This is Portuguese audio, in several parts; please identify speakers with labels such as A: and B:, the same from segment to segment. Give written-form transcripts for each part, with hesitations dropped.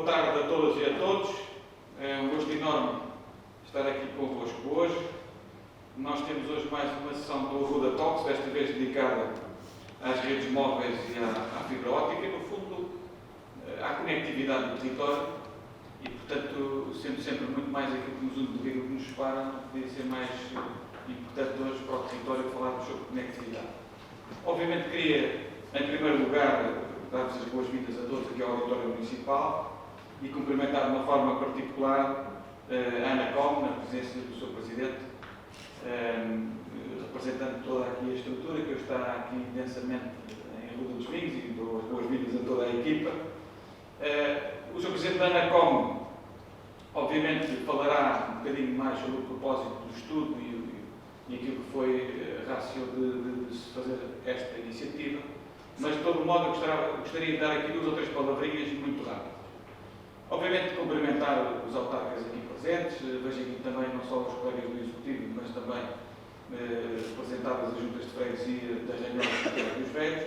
A: tarde a todas e a todos. É um gosto enorme estar aqui convosco hoje. Nós temos hoje mais uma sessão do Arruda Talks, desta vez dedicada às redes móveis e à fibra óptica, no fundo, à conectividade do território e, portanto, sendo sempre muito mais aquilo que nos une do que aquilo que nos separa, não podia ser mais importante hoje para o território falarmos sobre conectividade. Obviamente queria, em primeiro lugar, dar-vos as boas-vindas a todos aqui ao Auditório Municipal e cumprimentar de uma forma particular a Anacom, na presença do Sr. Presidente, representando toda aqui a estrutura, que eu está aqui densamente em Arruda dos Vinhos, e dou as boas-vindas a toda a equipa. O Sr. Presidente da Anacom, obviamente, falará um bocadinho mais sobre o propósito do estudo e aquilo que foi a ratio de se fazer esta iniciativa. Mas, de todo modo, eu gostaria de dar aqui duas ou três palavrinhas muito rápidas. Obviamente, cumprimentar os autarcas aqui presentes, vejo aqui também não só os colegas do Executivo, mas também representadas as juntas de freguesia da reunião dos velhos.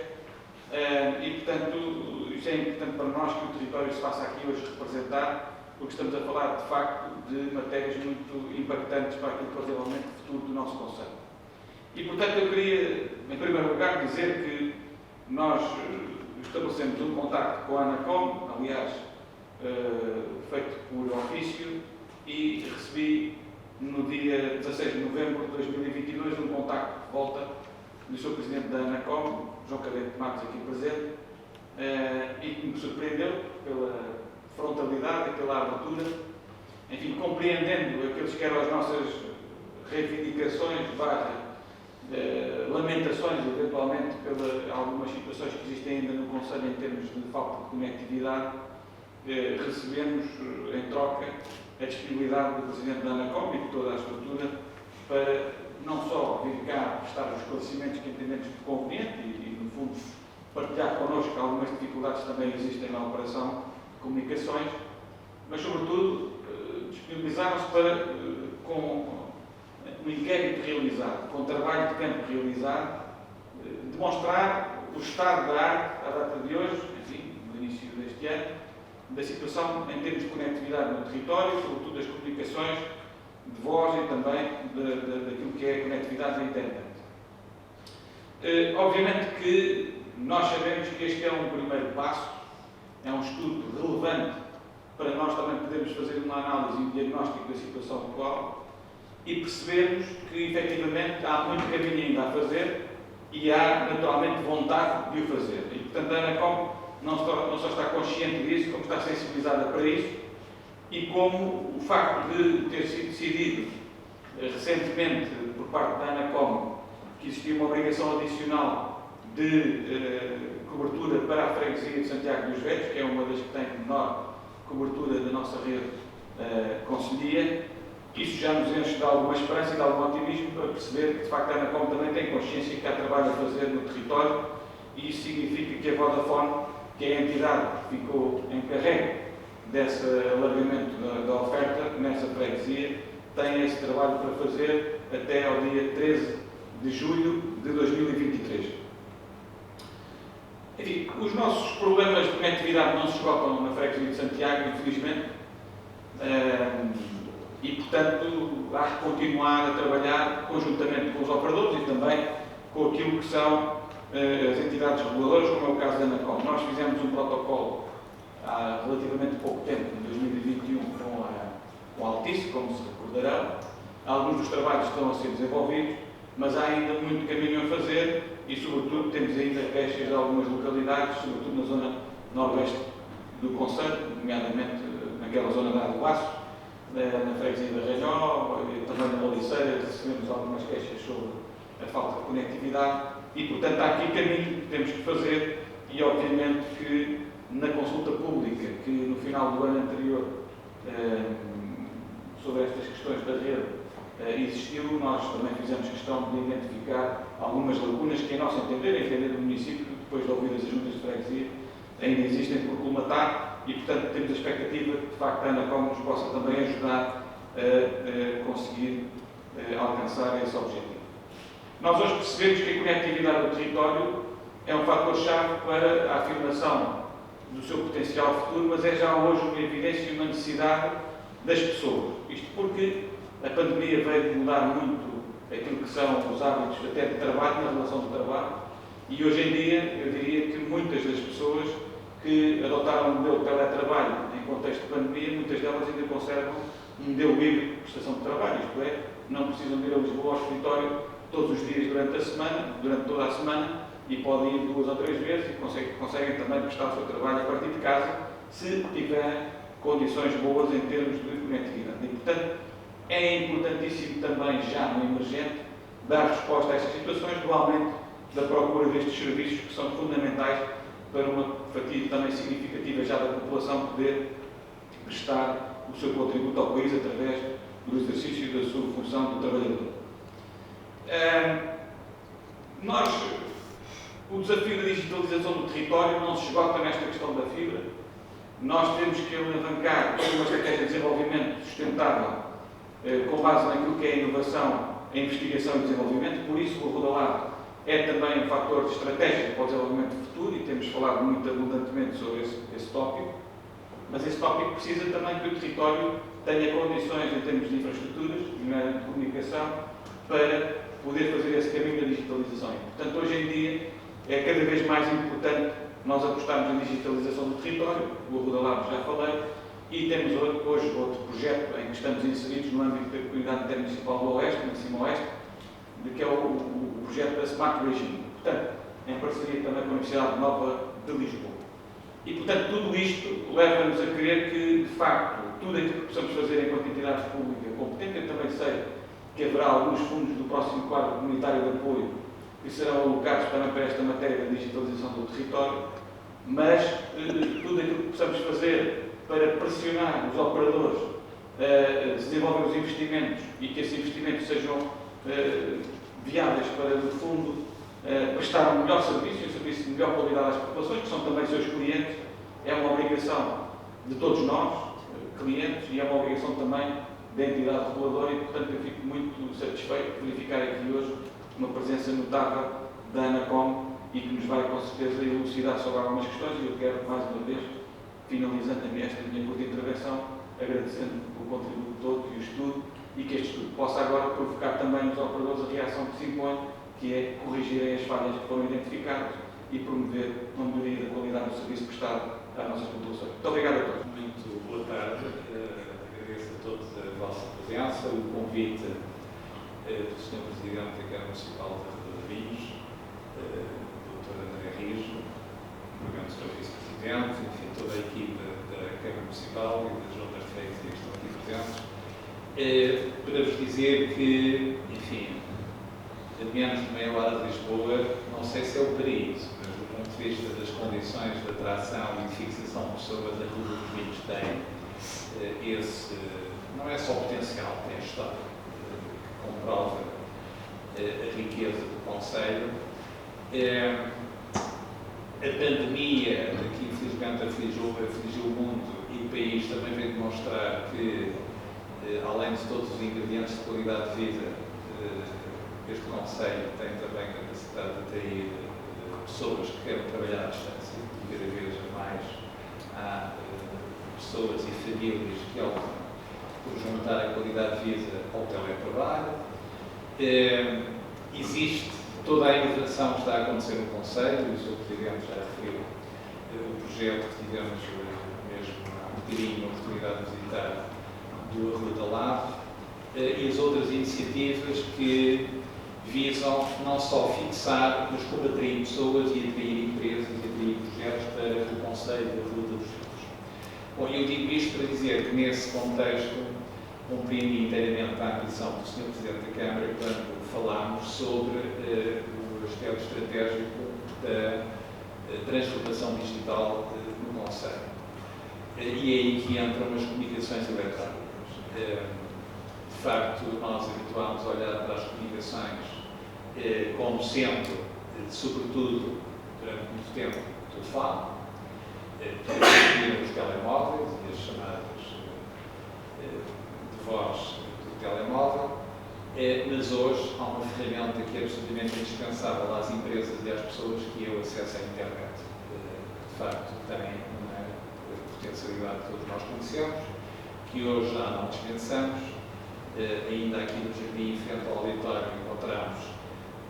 A: E, portanto, isso é importante para nós que o território se faça aqui hoje representar, porque estamos a falar, de facto, de matérias muito impactantes para aquilo que é o desenvolvimento futuro do nosso concelho. E, portanto, eu queria, em primeiro lugar, dizer que nós estabelecemos um contacto com a Anacom, aliás, feito por ofício, e recebi no dia 16 de novembro de 2022 um contacto de volta do Sr. Presidente da Anacom, João Cadete Matos, aqui presente, e que me surpreendeu pela frontalidade e pela abertura, enfim, compreendendo aqueles que eram as nossas reivindicações, lamentações, eventualmente, pelas algumas situações que existem ainda no Conselho em termos de falta de conectividade. Recebemos, em troca, a disponibilidade do Presidente da Anacom e de toda a estrutura para não só vir cá prestar os esclarecimentos que entendemos conveniente e, no fundo, partilhar connosco algumas dificuldades que também existem na operação de comunicações, mas, sobretudo, disponibilizaram-se para, com um inquérito realizado, com um trabalho de campo realizado, demonstrar o estado da arte, à data de hoje, enfim, no início deste ano, da situação em termos de conectividade no território, sobretudo das comunicações de voz e também daquilo que é a conectividade da internet. Obviamente que nós sabemos que este é um primeiro passo, é um estudo relevante para nós também podermos fazer uma análise e um diagnóstico da situação atual e percebermos que, efetivamente, há muito caminho ainda a fazer e há, naturalmente, vontade de o fazer. E, portanto, a Anacom não só está consciente disso, como está sensibilizada para isso, e como o facto de ter sido decidido recentemente por parte da Anacom que existia uma obrigação adicional de cobertura para a freguesia de Santiago dos Velhos, que é uma das que tem menor cobertura da nossa rede concelhia, isso já nos enche de alguma esperança e de algum otimismo para perceber que, de facto, a Anacom também tem consciência que há trabalho a fazer no território, e isso significa que a Vodafone, que é a entidade que ficou encarregue desse alargamento da oferta nessa freguesia, tem esse trabalho para fazer até ao dia 13 de julho de 2023. Enfim, os nossos problemas de conectividade não se esgotam na freguesia de Santiago, infelizmente, e, portanto, há que continuar a trabalhar conjuntamente com os operadores e também com aquilo que são as entidades reguladoras, como é o caso da Anacom. Nós fizemos um protocolo há relativamente pouco tempo, em 2021, com a Altice, como se recordarão. Alguns dos trabalhos estão a ser desenvolvidos, mas há ainda muito caminho a fazer e, sobretudo, temos ainda queixas de algumas localidades, sobretudo na zona noroeste do concelho, nomeadamente naquela zona da Aguaço, na freguesia da Ranhó, também na Aliceira, recebemos algumas queixas sobre a falta de conectividade. E, portanto, há aqui caminho que temos que fazer e, obviamente, que na consulta pública, que no final do ano anterior, sobre estas questões da rede, existiu, nós também fizemos questão de identificar algumas lacunas que, a nosso entender, a entender do município, depois de ouvir as juntas de freguesia, ainda existem por colmatar e, portanto, temos a expectativa que, de facto, a Anacom nos possa também ajudar a conseguir alcançar esse objetivo. Nós hoje percebemos que a conectividade do território é um fator-chave para a afirmação do seu potencial futuro, mas é já hoje uma evidência e uma necessidade das pessoas. Isto porque a pandemia veio mudar muito aquilo que são os hábitos até de trabalho, na relação de trabalho, e hoje em dia eu diria que muitas das pessoas que adotaram o modelo de teletrabalho em contexto de pandemia, muitas delas ainda conservam um modelo híbrido de prestação de trabalho, isto é, não precisam de ir a Lisboa ao escritório todos os dias durante a semana, durante toda a semana, e podem ir 2 ou 3 vezes e conseguem também prestar o seu trabalho a partir de casa, se tiverem condições boas em termos de conectividade. E, portanto, é importantíssimo também, já no emergente, dar resposta a estas situações do aumento da procura destes serviços que são fundamentais para uma fatia também significativa já da população poder prestar o seu contributo ao país através do exercício da sua função de trabalhador. O desafio da digitalização do território não se esgota nesta questão da fibra. Nós temos que alavancar uma estratégia de desenvolvimento sustentável com base naquilo que é a inovação, a investigação e o desenvolvimento. Por isso, o Arruda Lab é também um fator de estratégia para o desenvolvimento futuro e temos falado muito abundantemente sobre esse tópico. Mas esse tópico precisa também que o território tenha condições em termos de infraestruturas, de comunicação, para poder fazer esse caminho da digitalização. E, portanto, hoje em dia é cada vez mais importante nós apostarmos na digitalização do território. O Arruda Lab já falei, e temos hoje outro projeto em que estamos inseridos no âmbito da Comunidade Intermunicipal do Oeste, na Cima-Oeste, que é o projeto da Smart Region. Portanto, em parceria também com a Universidade Nova de Lisboa. E, portanto, tudo isto leva-nos a crer que, de facto, tudo aquilo que possamos fazer enquanto entidade pública competente, eu também sei que haverá alguns fundos do próximo quadro comunitário de apoio que serão alocados também para esta matéria da digitalização do território, mas tudo aquilo que possamos fazer para pressionar os operadores a desenvolver os investimentos e que esses investimentos sejam viáveis para, no fundo, prestar um melhor serviço, um serviço de melhor qualidade às populações, que são também seus clientes, é uma obrigação de todos nós, clientes, e é uma obrigação também da entidade reguladora, e, portanto, eu fico muito satisfeito de verificar aqui hoje uma presença notável da ANACOM e que nos vai, com certeza, elucidar sobre algumas questões, e eu quero, mais uma vez, finalizando esta minha curta intervenção, agradecendo o contributo todo e o estudo, e que este estudo possa agora provocar também nos operadores a reação que se impõe, que é corrigirem as falhas que foram identificadas e promover uma melhoria da qualidade do serviço prestado às nossas populações. Muito obrigado a todos.
B: Muito boa tarde. Agradeço a todos a vossa presença, o convite do Sr. Presidente da Câmara Municipal de Vinhos, Dr. André Rijo, o Sr. Vice-Presidente, enfim, toda a equipe da Câmara Municipal e das outras freguesias que estão aqui presentes, para vos dizer que, enfim, a menos de meia hora de Lisboa, não sei se é o paraíso, mas do ponto de vista das condições de atração e de fixação de pessoas, a Rua dos Vinhos tem esse, não é só potencial, tem história, que comprova a riqueza do concelho. A pandemia, que infelizmente afligiu o mundo e o país, também veio demonstrar que, além de todos os ingredientes de qualidade de vida, este concelho tem também a capacidade de atrair pessoas que querem trabalhar à distância, e cada vez mais há pessoas e famílias que optam por juntar a qualidade de vida ao teletrabalho. Existe toda a inovação que está a acontecer no concelho, e o Sr. Presidente já referiu o projeto que tivemos mesmo há um bocadinho a oportunidade de visitar do Arruda Lab, e as outras iniciativas que visam não só fixar, mas como atrair pessoas e atrair empresas e atrair projetos para o Concelho da Ruda dos Vinhos. Bom, eu digo isto para dizer que, nesse contexto, compreendi inteiramente a ambição do Sr. Presidente da Câmara quando falámos sobre o aspecto estratégico da transformação digital no Concelho. E é aí que entram as comunicações eletrónicas. De facto, nós habituámos a olhar para as comunicações como sendo, sobretudo, durante muito tempo, o telefone, os telemóveis e as chamadas de voz do telemóvel, mas hoje há uma ferramenta que é absolutamente indispensável às empresas e às pessoas, que é o acesso à internet. de facto tem uma potencialidade que todos nós conhecemos, que hoje já não dispensamos. Ainda aqui no jardim, em frente ao auditório, encontramos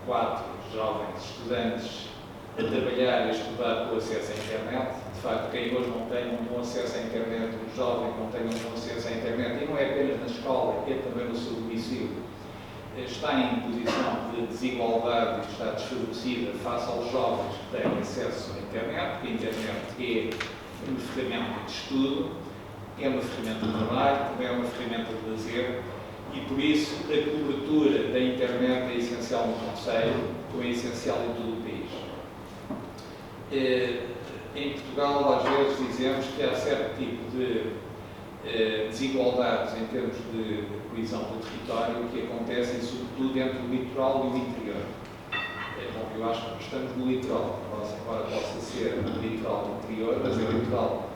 B: 4 jovens estudantes a trabalhar e a estudar com acesso à internet. De facto, quem hoje não tem um bom acesso à internet, um jovem que não tem um bom acesso à internet, e não é apenas na escola, é também no seu domicílio, está em posição de desigualdade e está desfavorecida face aos jovens que têm acesso à internet, porque a internet é uma ferramenta de estudo, é uma ferramenta de trabalho, também é uma ferramenta de lazer, e por isso a cobertura da internet é essencial no concelho, como é essencial em todo o país. Em Portugal, às vezes dizemos que há certo tipo de desigualdades em termos de coesão do território que acontecem sobretudo entre o litoral e o interior. Bom, eu acho que estamos no litoral, embora possa ser no litoral interior, mas o litoral,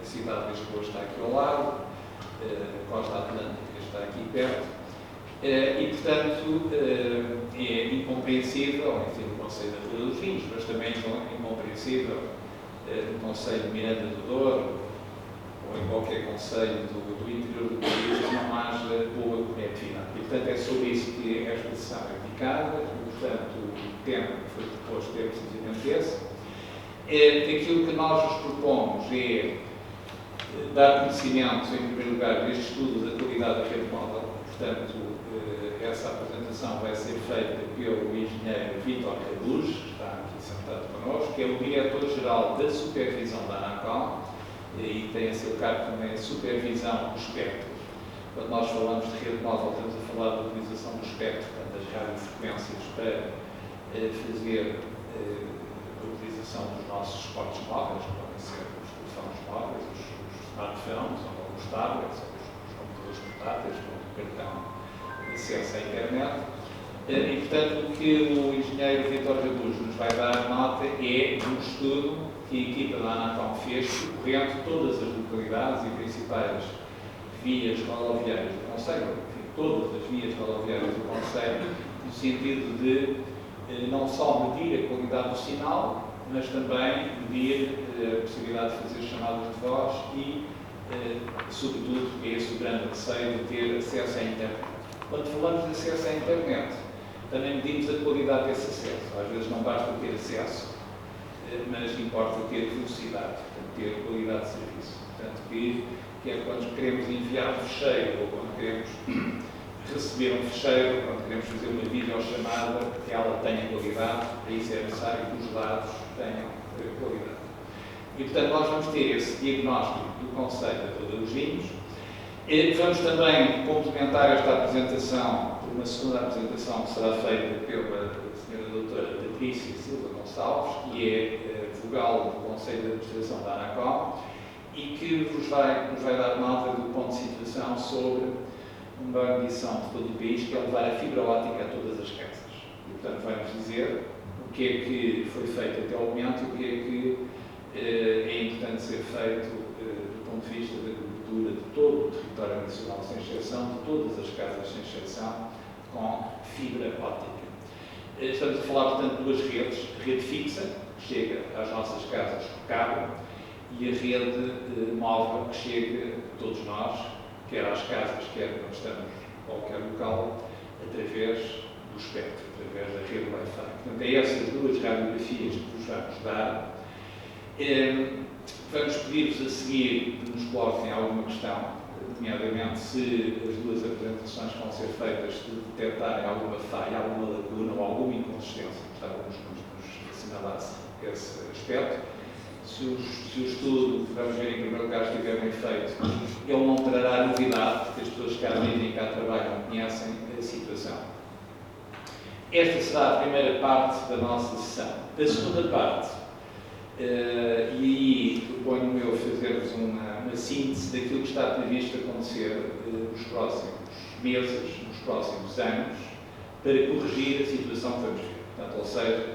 B: a cidade de Lisboa está aqui ao lado, a costa atlântica está aqui perto, e portanto é incompreensível, enfim, no Concelho da Rua dos Vinhos, mas também incompreensível no Concelho de Miranda do Douro, ou em qualquer concelho do interior do país, que não haja boa conectividade. E, portanto, é sobre isso que esta sessão é dedicada, e, portanto, o tema que foi proposto é precisamente esse. Aquilo que nós nos propomos é dar conhecimento, em primeiro lugar, deste estudo da qualidade da rede móvel. Portanto, essa apresentação vai ser feita pelo engenheiro Vítor Reduz, que está aqui sentado connosco, que é o diretor-geral da supervisão da ANACOM, e tem a seu cargo também a supervisão do espectro. Quando nós falamos de rede móvel, estamos a falar da utilização do espectro, portanto, das radiofrequências, para fazer a utilização dos nossos suportes móveis, que podem ser os telefones móveis, os smartphones, ou os tablets, ou os computadores portáteis, com o cartão de acesso à internet. E, portanto, o que o engenheiro Vítor Reduz nos vai dar nota é um estudo que a equipa da ANACOM fez, percorrendo todas as localidades e principais vias rodoviárias do concelho, todas as vias rodoviárias do concelho, no sentido de não só medir a qualidade do sinal, mas também medir a possibilidade de fazer chamadas de voz e, sobretudo, esse o grande receio de ter acesso à internet. Quando falamos de acesso à internet, também medimos a qualidade desse acesso. Às vezes não basta ter acesso, mas importa ter velocidade, portanto, ter qualidade de serviço. Portanto, que é quando queremos enviar um ficheiro ou quando queremos receber um ficheiro, quando queremos fazer uma videochamada, que ela tenha qualidade, para isso é necessário que os dados tenham qualidade. E, portanto, nós vamos ter esse diagnóstico do Concelho da Rua dos Vinhos. Vamos também complementar esta apresentação por uma segunda apresentação que será feita pela Sra. Doutora Patrícia Silva Gonçalves, que é vogal do Conselho de Administração da ANACOM, e que nos vai dar nota do ponto de situação sobre uma ambição de todo o país, que é levar a fibra óptica a todas as casas. E, portanto, vai-nos dizer o que é que foi feito até ao momento e o que é que é importante ser feito do ponto de vista da cobertura de todo o território nacional, sem exceção, de todas as casas, sem exceção, com fibra óptica. Estamos a falar, portanto, de duas redes. A rede fixa, que chega às nossas casas por cabo, e a rede móvel, que chega a todos nós, quer às casas, quer quando estamos em qualquer local, através do espectro, através da rede Wi-Fi. Portanto, é essas duas radiografias que vos vamos dar. Vamos pedir-vos a seguir que nos coloquem alguma questão, nomeadamente se as duas apresentações que vão ser feitas se detectarem alguma falha, alguma lacuna ou alguma inconsistência. Gostávamos que nos assinalasse esse aspecto. Se o estudo que vamos ver em primeiro lugar estiver bem feito, ele não trará novidade, porque as pessoas que cá vivem e cá trabalham conhecem a situação. Esta será a primeira parte da nossa sessão. A segunda parte, e aí proponho eu fazer-vos uma síntese daquilo que está previsto acontecer nos próximos meses, nos próximos anos, para corrigir a situação que vamos ver. Portanto, ou seja,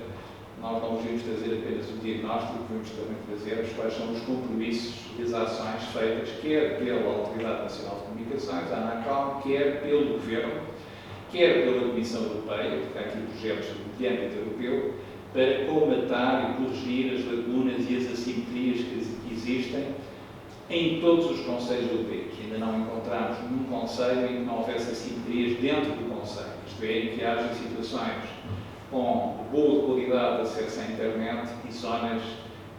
B: nós não vamos trazer apenas o diagnóstico, vamos também trazer quais são os compromissos e as ações feitas, quer pela Autoridade Nacional de Comunicações, a ANACOM, quer pelo Governo, quer pela Comissão Europeia, porque há aqui projetos de âmbito europeu, para colmatar e corrigir as lacunas e as assimetrias que existem em todos os concelhos do país. Ainda não encontramos nenhum concelho em que não houvesse assimetrias dentro do concelho, isto é, em que haja situações com boa qualidade de acesso à internet e zonas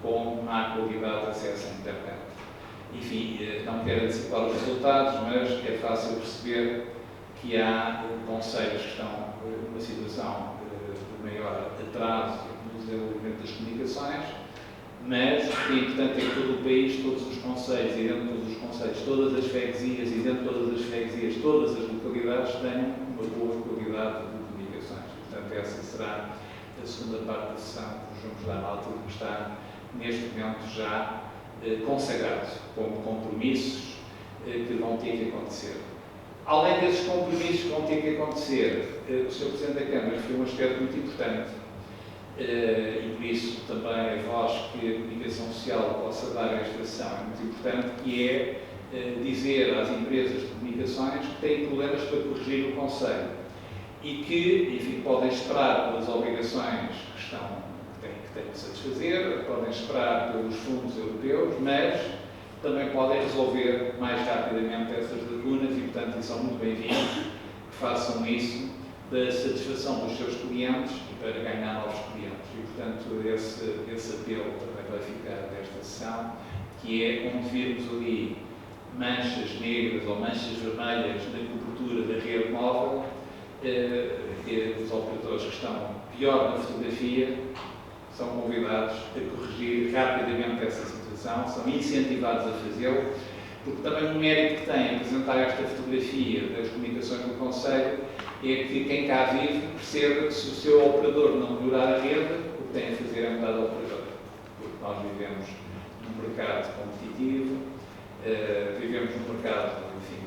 B: com má qualidade de acesso à internet. Enfim, não quero antecipar os resultados, mas é fácil perceber que há concelhos que estão numa situação de maior atraso no desenvolvimento das comunicações, mas o importante é que todo o país, todos os concelhos e dentro de todos os concelhos, todas as freguesias e dentro de todas as freguesias, todas as localidades tenham uma boa qualidade de comunicações. Portanto, essa será a segunda parte da sessão que nos vamos dar na altura que está neste momento já consagrado como compromissos que vão ter que acontecer. Além desses compromissos que vão ter que acontecer, o Sr. Presidente da Câmara referiu um aspecto muito importante e por isso também a voz que a comunicação social possa dar a esta sessão é muito importante, que é dizer às empresas de comunicações que têm problemas para corrigir o concelho e que, enfim, podem esperar pelas obrigações que têm que satisfazer, podem esperar pelos fundos europeus, mas também podem resolver mais rapidamente essas lacunas e, portanto, e são muito bem-vindos que façam isso da satisfação dos seus clientes e para ganhar novos clientes. E, portanto, esse apelo também vai ficar desta sessão, que é onde virmos ali manchas negras ou manchas vermelhas na cobertura da rede móvel, os operadores que estão pior na fotografia são convidados a corrigir rapidamente essa situação, são incentivados a fazê-lo, porque também o mérito que tem apresentar esta fotografia das comunicações do Conselho é que quem cá vive perceba que se o seu operador não melhorar a rede, o que tem a fazer é mudar de operador. Porque nós vivemos num mercado competitivo, vivemos num mercado, enfim,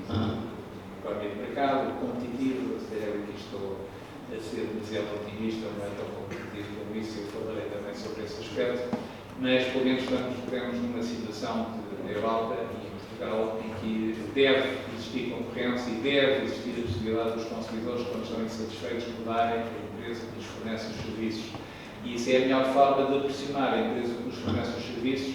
B: economia de mercado, competitivo, se calhar aqui estou a ser demasiado otimista, não é tão competitivo como isso, eu falarei também sobre esse aspecto, mas pelo menos estamos numa situação na Europa e em Portugal em que deve existir concorrência e deve existir a possibilidade dos consumidores, quando estão insatisfeitos, mudarem a empresa que lhes fornece os serviços. E isso é a melhor forma de pressionar a empresa que nos fornece os serviços,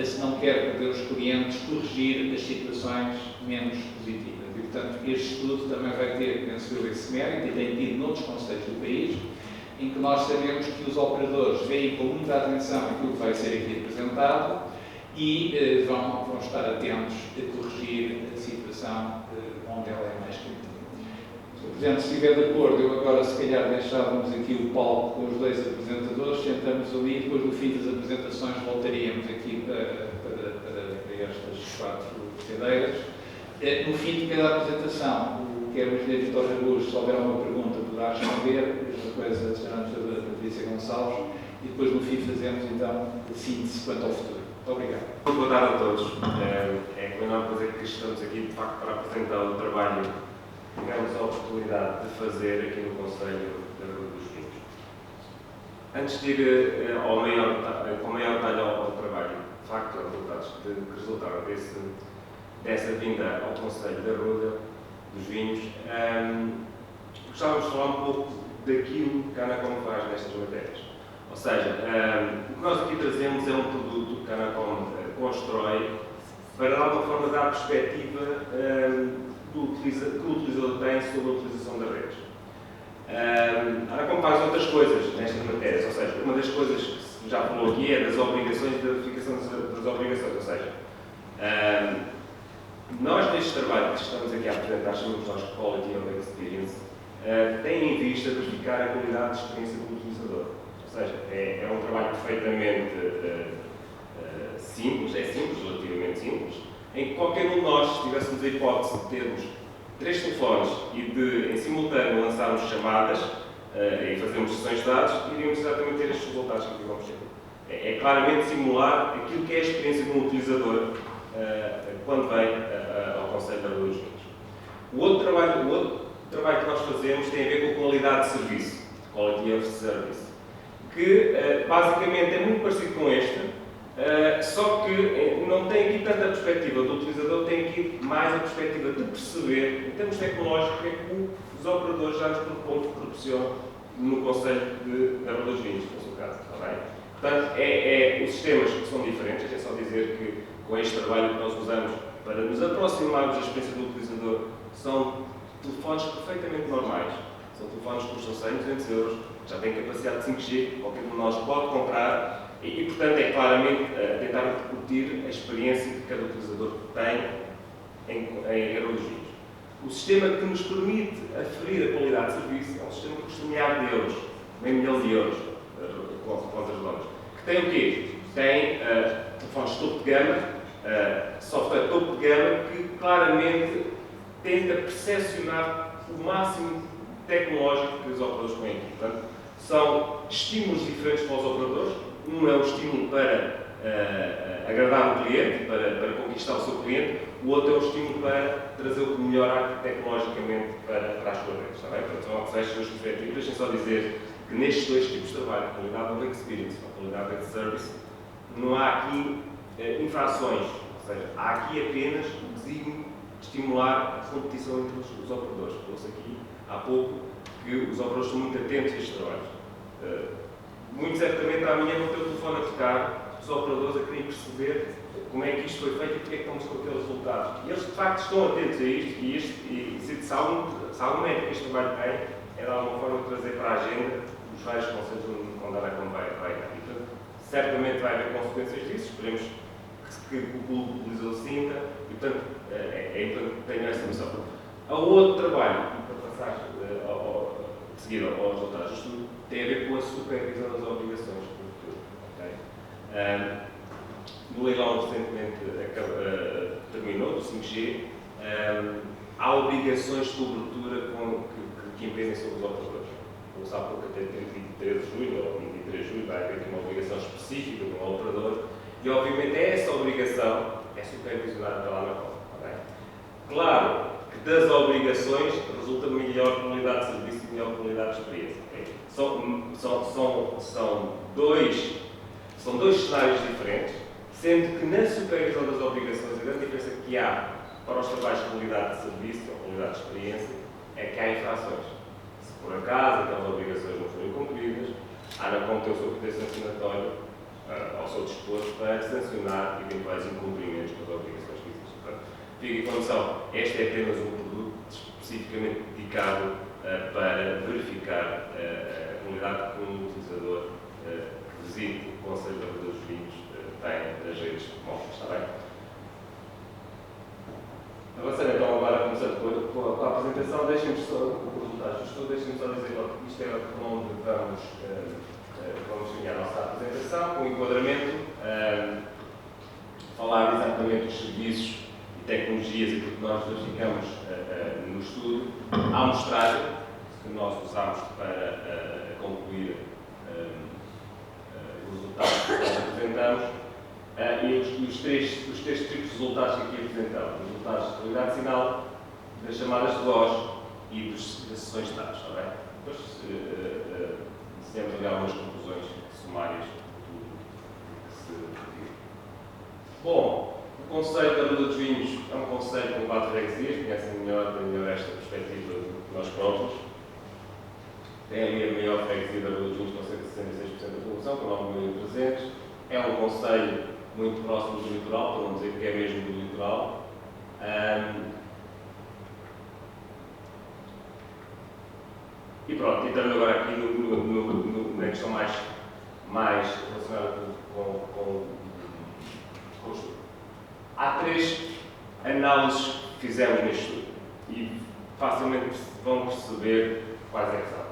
B: se não quer perder os clientes, corrigir as situações menos positivas. E, portanto, este estudo também vai ter, penso eu, esse mérito, e tem tido noutros concelhos do país, em que nós sabemos que os operadores veem com muita atenção aquilo que vai ser aqui apresentado e vão estar atentos a corrigir a situação onde ela é mais crítica. Sr. Presidente, se estiver de acordo, eu agora, se calhar, deixávamos aqui o palco com os dois apresentadores, sentamos ali e depois, no fim das apresentações, voltaríamos aqui para estas 4 cadeiras. No fim de cada apresentação, quer o Engenheiro Vitor Araújo, se houver alguma pergunta, poderá responder, a mesma coisa a Sra. Administradora Patrícia Gonçalves, e depois, no fim, fazemos, então, a síntese quanto ao futuro. Muito obrigado.
C: Boa tarde a todos. É com enorme prazer que estamos aqui, de facto, para apresentar o trabalho que tivemos a oportunidade de fazer aqui no Conselho da Rua dos Vinhos. Antes de ir com maior detalhe ao trabalho, de facto, aos resultados que resultaram dessa vinda ao Conselho da Rua dos Vinhos, gostávamos de falar um pouco daquilo que a Anacom faz nestas matérias. Ou seja, o que nós aqui trazemos é um produto que a Anacom constrói para, de alguma forma, dar perspectiva que o utilizador tem sobre a utilização das redes. A Anacom faz outras coisas nestas matérias, ou seja, uma das coisas que se já falou aqui é das obrigações e da verificação das obrigações, ou seja, nós neste trabalho que estamos aqui a apresentar, chamamos nós Quality of Experience, tem em vista verificar a qualidade de experiência do utilizador. Ou seja, é um trabalho perfeitamente simples, relativamente simples, em que qualquer um de nós, se tivéssemos a hipótese de termos 3 telefones e de, em simultâneo, lançarmos chamadas e fazermos sessões de dados, iríamos exatamente ter estes resultados que aqui vamos ter. É claramente simular aquilo que é a experiência de um utilizador quando vem ao Conselho da Rua dos Vinhos. O outro trabalho que nós fazemos tem a ver com qualidade de serviço, Quality of Service, que basicamente é muito parecido com este, só que não tem aqui tanta perspectiva do utilizador, tem aqui mais a perspectiva de perceber, em termos tecnológicos, o que é que os operadores já nos proporcionam no Conselho da Rua dos Vinhos, no seu caso, está bem? Portanto, os sistemas são diferentes, é só dizer que com este trabalho que nós usamos para nos aproximarmos da experiência do utilizador, são telefones perfeitamente normais, são telefones que custam 100, 200 euros, já têm capacidade de 5G, qualquer um de nós pode comprar e portanto, é claramente tentar repetir a experiência que cada utilizador tem em Rua dos Vinhos. O sistema que nos permite aferir a qualidade de serviço é um sistema que custa milhares de euros, meio milhão de euros, com as redondas. Que tem o quê? Tem telefones topo de gama, software topo de gama, que claramente tenta percepcionar o máximo tecnológico que os operadores põem aqui. Portanto, são estímulos diferentes para os operadores. Um é um estímulo para agradar o cliente, para conquistar o seu cliente. O outro é um estímulo para trazer o que melhor tecnologicamente para as suas redes. Está bem? Portanto, são acessórios das perspectivas. Deixem só dizer que nestes dois tipos de trabalho, a qualidade do experience e a qualidade do service, não há aqui infrações. Ou seja, há aqui apenas o desígnio de estimular a competição entre os operadores. Falou-se aqui há pouco que os operadores estão muito atentos a estes trabalhos. Muito certamente amanhã vão ter o telefone a tocar, os operadores a querem perceber como é que isto foi feito e porque é que estamos com aqueles resultados. E eles de facto estão atentos a isto e se algum método que este trabalho tem, é de alguma forma trazer para a agenda os vários conselhos onde ela vai dar. E, portanto, certamente vai haver consequências disso, esperemos que o utilizador sinta e, portanto, é importante que tenham essa noção. Há outro trabalho, para passar de seguir aos resultados do estudo, tem a ver com a supervisão das obrigações de cobertura. Okay? No leilão recentemente terminou, do 5G, há obrigações de cobertura que impedem sobre os operadores. Como sabe, pouco até 23 de julho ou 23 de julho vai haver uma obrigação específica de um operador e, obviamente, essa obrigação é supervisionada pela Anatel. Okay? Claro que das obrigações resulta melhor qualidade de serviço e melhor qualidade de experiência. Okay? São dois cenários diferentes, sendo que na supervisão das obrigações a grande diferença que há para os trabalhos de qualidade de serviço ou qualidade de experiência é que há infrações. Se por acaso aquelas obrigações não forem cumpridas, a Anacom tem o seu poder sancionatório ao seu dispor para sancionar eventuais incumprimentos das obrigações que existem. Portanto, fique com noção, este é apenas um produto especificamente dedicado para verificar a qualidade que um utilizador que visite o Conselho da Rua dos Vinhos tem das redes móveis. Está bem? Avançando então agora, começando com a apresentação, deixem-me só, os resultados do estudo, deixem-me só dizer que isto é onde vamos ganhar a nossa apresentação, com o enquadramento, falar exatamente dos serviços e tecnologias e que nós verificamos no estudo, a amostragem que nós usamos para concluir os resultados que nós apresentamos e os três tipos de resultados que aqui apresentamos. Os resultados de qualidade de sinal, das chamadas de voz e das sessões de dados. Está bem? Depois desenhamos ali algumas conclusões sumárias de tudo que se pediu. Bom, o Conselho da Rua dos Vinhos é um conselho com 4 freguesias, conhecem melhor esta perspectiva do que nós próprios. Tem ali a maior freguesia da Rua dos Vinhos, com cerca de 66% da população, com 9.300. É um conselho muito próximo do litoral, para não dizer que é mesmo do litoral. E pronto, entrando agora aqui na questão mais relacionada com o estudo. Há 3 análises que fizemos neste estudo e facilmente vão perceber quais é que são.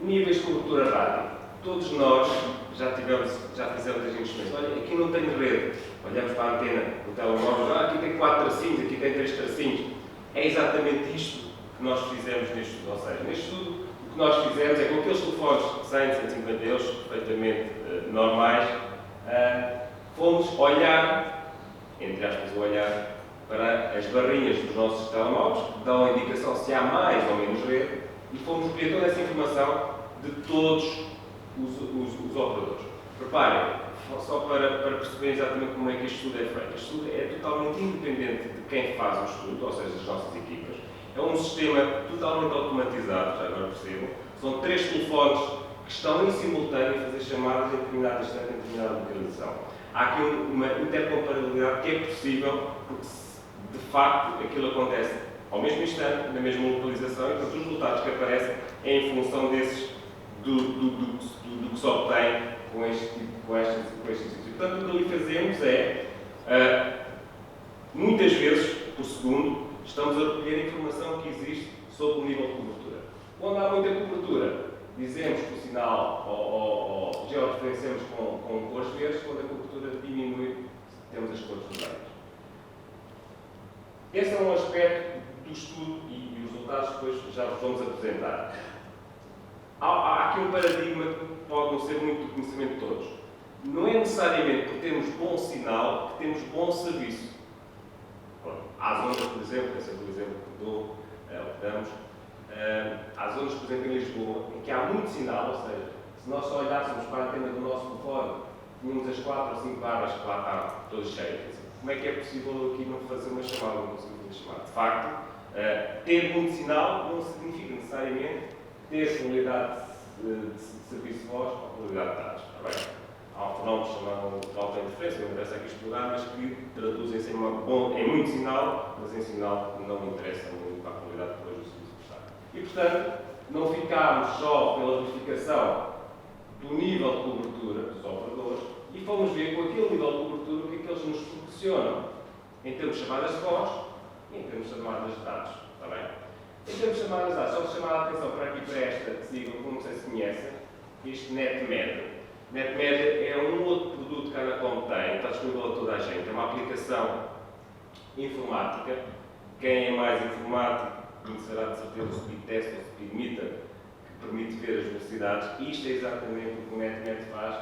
C: Níveis de cobertura rádio. Todos nós já fizemos as instruções. Olha, aqui não tenho rede. Olhamos para a antena do telemóvel, aqui tem 4 tracinhos, aqui tem 3 tracinhos. É exatamente isto que nós fizemos neste estudo. Ou seja, neste estudo, o que nós fizemos é com aqueles telefones de 100, 150 euros, perfeitamente normais, fomos olhar, entre aspas, olhar para as barrinhas dos nossos telemóveis, que dão a indicação se há mais ou menos rede, e fomos recolher toda essa informação de todos os operadores. Reparem, só para perceber exatamente como é que este estudo é feito. Este estudo é totalmente independente de quem faz o estudo, ou seja, das nossas equipas, É um sistema totalmente automatizado, já agora percebam. São 3 telefones que estão em simultâneo a fazer chamadas em determinado instante, em determinada localização. Há aqui uma intercomparabilidade que é possível, porque de facto aquilo acontece ao mesmo instante, na mesma localização, e portanto os resultados que aparecem é em função do que se obtém com este exercício. Portanto, o que ali fazemos é, muitas vezes por segundo, estamos a recolher a informação que existe sobre o nível de cobertura. Quando há muita cobertura, dizemos que o sinal ou georreferenciamos com cores verdes, quando a cobertura diminui, temos as cores vermelhas. Esse é um aspecto do estudo e os resultados depois já vos vamos apresentar. Há aqui um paradigma que pode não ser muito do conhecimento de todos. Não é necessariamente porque temos bom sinal que temos bom serviço. Há zonas, por exemplo, esse é o exemplo que dou, que damos, há zonas, por exemplo, em Lisboa, em que há muito sinal, ou seja, se nós só olhássemos para a antena do nosso telefone, tínhamos as 4 ou 5 barras que lá estavam todas cheias. Como é que é possível aqui não fazer uma chamada, não conseguir fazer chamada? De facto, ter muito sinal não significa necessariamente ter qualidade de serviço de voz ou qualidade de dados. Está bem? Há um fenómeno chamado de alta interferência, não interessa aqui explorar, mas que traduzem-se em muito sinal, mas em sinal que não interessa muito para a qualidade depois do serviço prestado. E, portanto, não ficámos só pela verificação do nível de cobertura dos operadores e fomos ver com aquele nível de cobertura o que é que eles nos proporcionam em termos de chamadas de voz e em termos de chamadas de dados. Está bem? Em termos de chamadas de dados, só chamar a atenção para aqui para esta sigla, como não sei se conhecem, este NetMed. NetMed é um outro produto que a Anacom tem, está disponível a toda a gente. É uma aplicação informática. Quem é mais informático conhecerá de certeza o Speed Test ou o Speed Meter, que permite ver as velocidades. E isto é exatamente o que o NetMed faz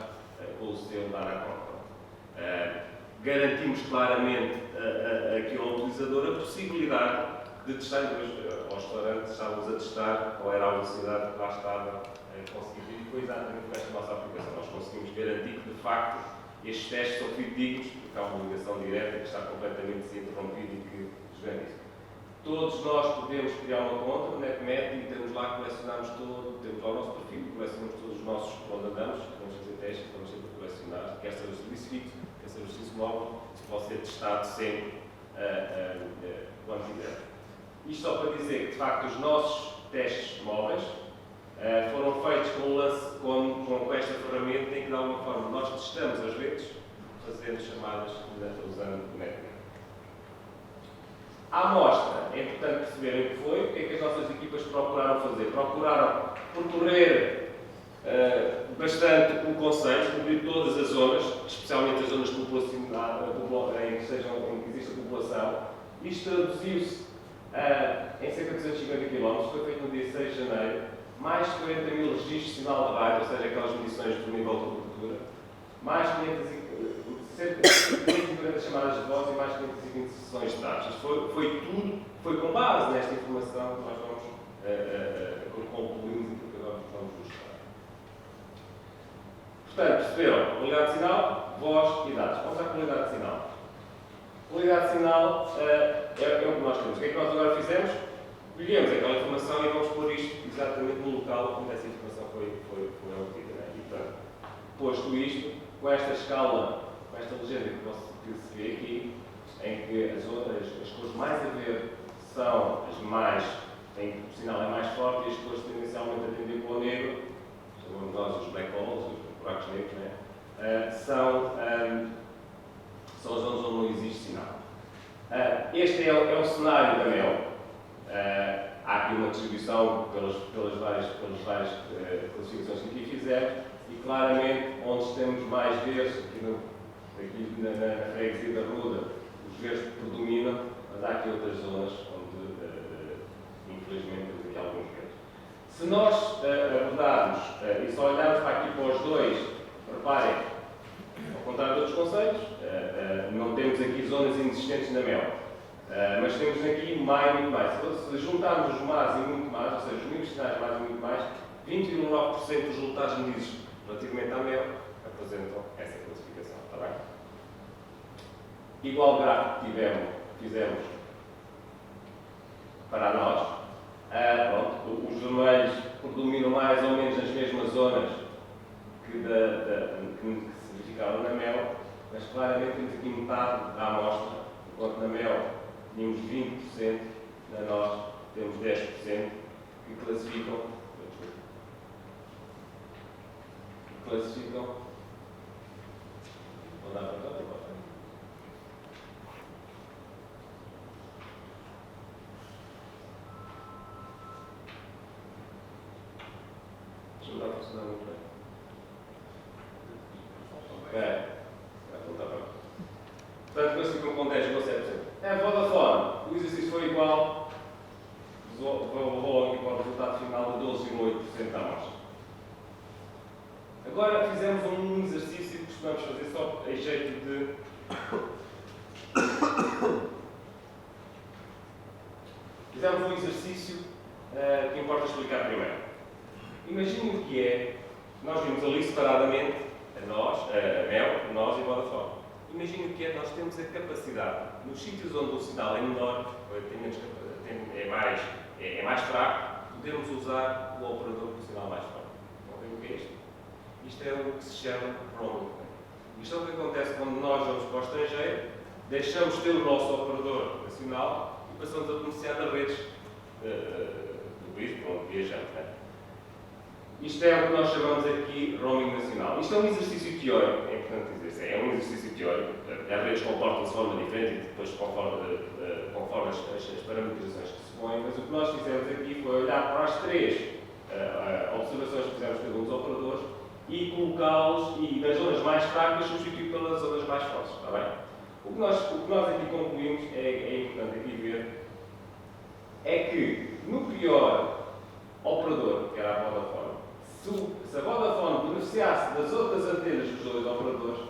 C: com o selo da Anacom. Garantimos claramente aqui ao utilizador a possibilidade de testar, aos restaurantes estávamos a testar qual era a velocidade que lá estava conseguida. E foi exatamente com esta nossa aplicação. Nós conseguimos garantir que, de facto, estes testes são fidedignos, porque há uma ligação direta que está completamente desinterrompida e que nos garante. Todos nós podemos criar uma conta no NetMed e temos lá, colecionamos todo, temos lá o nosso perfil, colecionamos todos os nossos onde andamos, vamos fazer testes, vamos sempre colecionar, quer seja o serviço fixo, quer seja o serviço móvel, se pode ser testado sempre quando quiser. Isto só para dizer que, de facto, os nossos testes móveis foram feitos com esta ferramenta em que, de alguma forma, nós testamos as redes, fazendo chamadas usando o NetMed. À amostra, é importante perceberem o que foi, o que é que as nossas equipas procuraram fazer. Procuraram percorrer bastante o conceito, cobrir todas as zonas, especialmente as zonas populacionais, em que existe a população. Isto traduziu-se em cerca de 250 km, foi feito no dia 6 de janeiro, mais de 40 mil registros de sinal de rádio, ou seja, aquelas medições do nível de cobertura, mais cerca de 540 chamadas de voz e mais de 520 sessões de dados. Isto foi tudo, foi com base nesta informação que nós vamos concluir e que agora vamos mostrar. Portanto, perceberam? Qualidade de sinal, voz e dados. Vamos à qualidade de sinal. Qualidade de sinal é o que nós temos. O que é que nós agora fizemos? Colhemos aquela informação e vamos pôr isto exatamente no local onde essa informação foi obtida. Né? E, portanto, posto isto, com esta escala, com esta legenda que se vê aqui, em que as cores mais a ver são as mais, em que o sinal é mais forte e as cores tendencialmente a tender para o negro, chamamos nós os black holes, os buracos negros, né? São as zonas onde não existe sinal. Este é o cenário da MEL. Há aqui uma distribuição pelas várias classificações que aqui fizemos e claramente onde temos mais verdes, aqui na freguesia da Ruda, os verdes predominam, mas há aqui outras zonas onde infelizmente temos aqui alguns verdes. Se nós abordarmos e só olharmos para aqui para os dois, reparem, ao contrário de outros conceitos, não temos aqui zonas inexistentes na MEL. Mas temos aqui muito mais. Se juntarmos os mais e muito mais, ou seja, os níveis sinais mais e muito mais, 20,9% dos resultados medidos relativamente à MEL apresentam essa classificação. Está bem? Igual gráfico que fizemos para nós. Pronto, os vermelhos predominam mais ou menos nas mesmas zonas que se verificaram na mel, mas claramente temos aqui metade da amostra, enquanto na mel tínhamos 20%, na nós temos 10%, que classificam. Vou dar para cá, não está a funcionar muito bem. Ok. Vai voltar para cá. Portanto, classificam com 10,7%. É a Vodafone. O exercício foi igual. Vou aqui para o resultado final de 12,8% da amostra. Agora fizemos um exercício que costumamos fazer só em jeito de. Fizemos um exercício que importa explicar primeiro. Imaginem o que é, nós vimos ali separadamente a mel, nós e a Vodafone. Imaginem o que é, nós temos a capacidade, nos sítios onde o sinal é menor, é mais fraco, podermos usar o operador com o sinal mais forte. Não vêem o que é isto? Isto é o que se chama roaming. Isto é o que acontece quando nós vamos para o estrangeiro, deixamos de ter o nosso operador nacional e passamos a beneficiar das redes do país para onde viajamos. Isto é o que nós chamamos aqui roaming nacional. Isto é um exercício teórico, é importante dizer, é um exercício teórico. As redes comportam-se de forma diferente e depois conforme as parametrizações que se põem, mas o que nós fizemos aqui foi olhar para as três observações que fizemos pelos operadores e colocá-los, e nas zonas mais fracas substituir pelas zonas mais fortes, está bem? O que nós aqui concluímos, é importante aqui ver, é que no pior operador, que era a Vodafone, se a Vodafone beneficiasse das outras antenas dos dois operadores,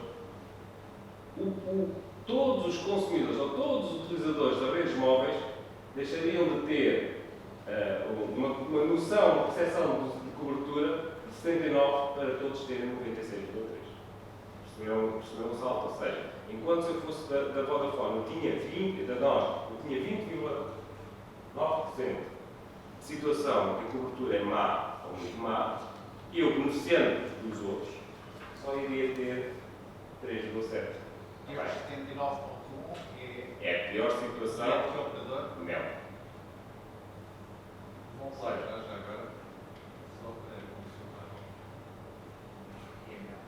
C: todos os consumidores ou todos os utilizadores das redes móveis deixariam de ter uma noção, uma percepção de cobertura de 79 para todos terem 96,3. Perceberam o salto? Ou seja, enquanto se eu fosse da Vodafone, eu tinha 20,9% de situação que a cobertura é má ou muito má, e eu, beneficiando dos outros, só iria ter 3,7%.
D: E os 79,1%
C: É a pior situação.
D: é o operador.
C: Mel.
D: Vão lá já agora, só para confirmar. É mel.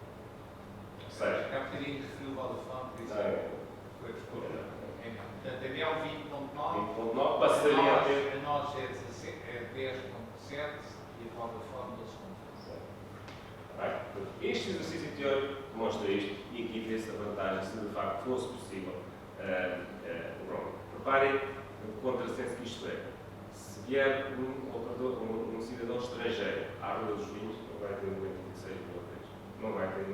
C: Ou seja,
D: Há bocadinho referiu o Vodafone, por isso foi desculpa. É mel. Portanto, a mel 20,9%.
C: 20,9 passaria a ter.
D: A nós é 10,7% e a Vodafone 12,7%.
C: Este exercício teórico demonstra isto e aqui vê-se a vantagem se de facto fosse possível o roaming. Reparem o contrassenso que isto é. Se vier um cidadão estrangeiro à Rua dos Vinhos, não vai ter 96,3%. Não vai ter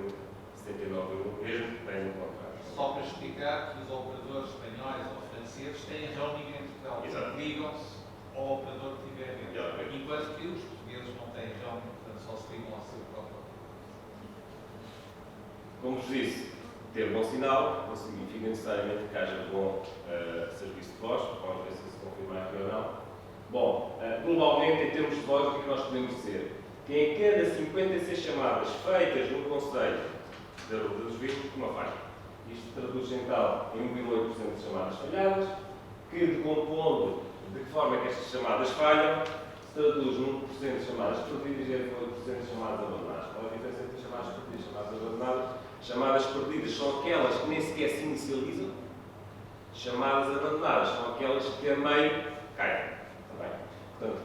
C: 79,1%, mesmo que tenha um contrato.
D: Só para explicar que os operadores espanhóis ou franceses têm roaming em Portugal.
C: Exato.
D: Ligam-se ao operador que tiver dentro.
C: Exato.
D: Enquanto que os portugueses não têm roaming, portanto só se ligam ao seu próprio.
C: Como vos disse, ter bom sinal não significa necessariamente que haja bom serviço de voz, vamos ver se confirma aqui ou não. Bom, globalmente, em termos de voz, o que nós podemos dizer? Que em cada 56 chamadas feitas no Conselho da Rua dos Vinhos, uma falha. Isto traduz então em 1,8% de chamadas falhadas, que decompondo de que forma é que estas chamadas falham, se traduz num 1% de chamadas perdidas e 8% de chamadas abandonadas. Qual é a diferença entre chamadas perdidas e chamadas abandonadas? Chamadas perdidas são aquelas que nem sequer se inicializam. Chamadas abandonadas são aquelas que a meio caem. Está bem? Portanto,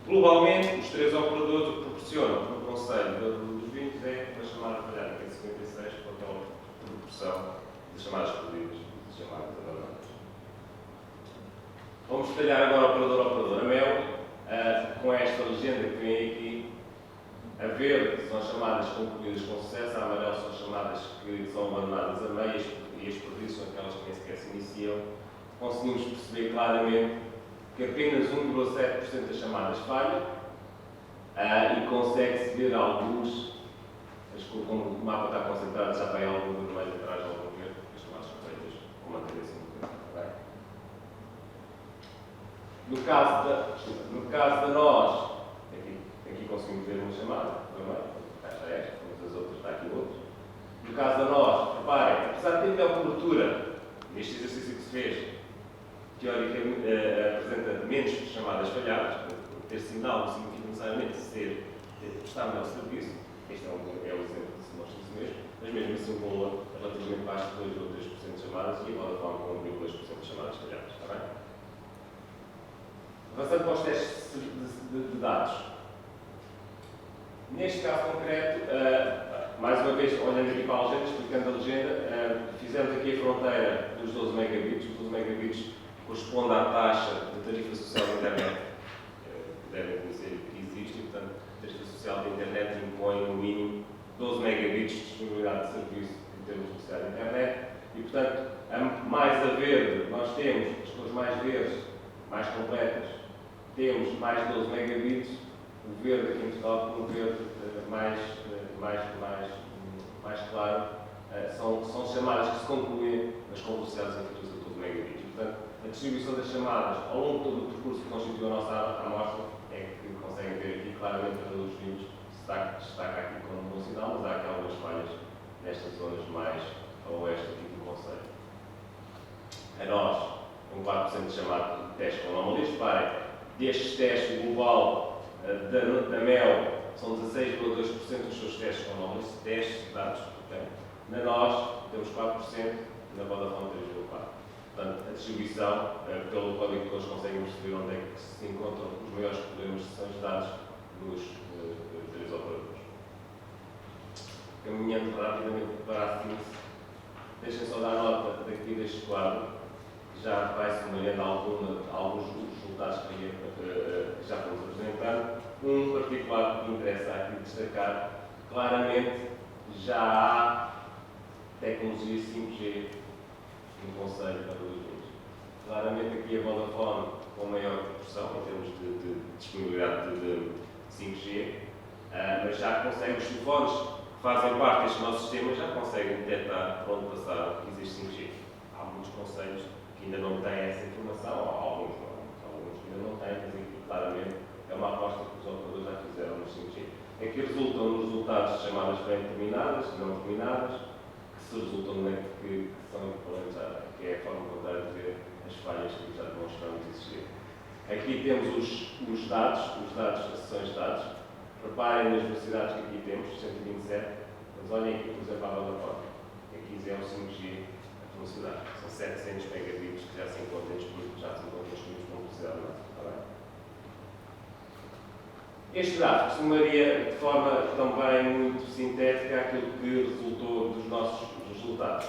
C: globalmente, os três operadores o que proporcionam no Conselho dos Vinhos é uma chamada falhada que é 56, com aquela proporção de chamadas perdidas e de chamadas abandonadas. Vamos detalhar agora o operador a mel, com esta legenda que vem aqui. A verde são chamadas concluídas com sucesso, a amarelo são chamadas que são abandonadas a meio e as perdidas são aquelas que nem sequer se iniciam. Conseguimos perceber claramente que apenas 1,7% das chamadas falham e consegue-se ver alguns, como o mapa está concentrado, já tem algum vermelho atrás, algum verde, as chamadas são feitas com uma tendência muito grande. No caso da nós, aqui conseguimos ver uma chamada, também, está esta, mas as outras, está aqui outras. No caso da nós, reparem, apesar de ter melhor cobertura, neste exercício que se fez, teoricamente apresenta menos chamadas falhadas, ter sinal não significa necessariamente prestar melhor serviço. Este é o exemplo que se mostra isso mesmo, mas mesmo assim o valor é relativamente baixo de 2 ou 3% de chamadas e a Vodafone com 1,2% de chamadas falhadas. Está bem? Avançando para os testes de dados. Neste caso concreto, mais uma vez, olhando aqui para a legenda, explicando a legenda, fizemos aqui a fronteira dos 12 megabits. Os 12 megabits corresponde à taxa de tarifa social da internet. Devem conhecer que existe, e, portanto, a tarifa social da internet impõe no mínimo 12 megabits de disponibilidade de serviço em termos de velocidade da internet. E, portanto, mais a verde, nós temos as cores mais verdes, mais completas, temos mais 12 megabits, o verde aqui em Portugal, com o verde mais claro, são chamadas que se concluem, mas com velocidades inferiores a 12 megabits. Portanto, a distribuição das chamadas ao longo de todo o percurso que constitui a nossa amostra é que conseguem ver aqui claramente a dos vinhos destaca aqui como um bom sinal, mas há aqui algumas falhas nestas zonas mais a oeste aqui do concelho. A nós, 4% de chamada de teste com anomalias. Reparem, destes testes, o global da MEL são 16,2% dos seus testes com anomalias, testes de dados. Okay? Na nós, temos 4%, na Vodafone 3,4%. Portanto, a distribuição, pelo código que eles conseguem perceber onde é que se encontram os maiores problemas de sessões de dados dos três operadores. Caminhando rapidamente para a síntese, deixem só dar nota daqui deste quadro, que já vai sumariando alguns resultados que já fomos apresentando. Um particular que me interessa aqui destacar, claramente já há tecnologia 5G no Conselho para os vinhos. Claramente aqui a Vodafone com maior proporção em termos de disponibilidade de 5G, mas já conseguem, os telefones que fazem parte deste nosso sistema já conseguem detectar por onde passar que existe 5G. Há muitos conselhos que ainda não têm essa informação, alguns que ainda não têm, mas aqui claramente é uma aposta que os operadores já fizeram no 5G. Aqui resultam nos resultados de chamadas bem terminadas, não terminadas, que se resultam que são equivalentes que é a forma contrária de ver as falhas que já demonstramos existir. Aqui temos os dados, as sessões de dados. Reparem nas velocidades que aqui temos, 127, mas olhem aqui, por exemplo, a Vodafone. Aqui é o 5G a velocidade. São 700 megabits que já se encontram disponíveis com velocidade máxima. Este gráfico sumaria de forma também muito sintética aquilo que resultou dos nossos resultados.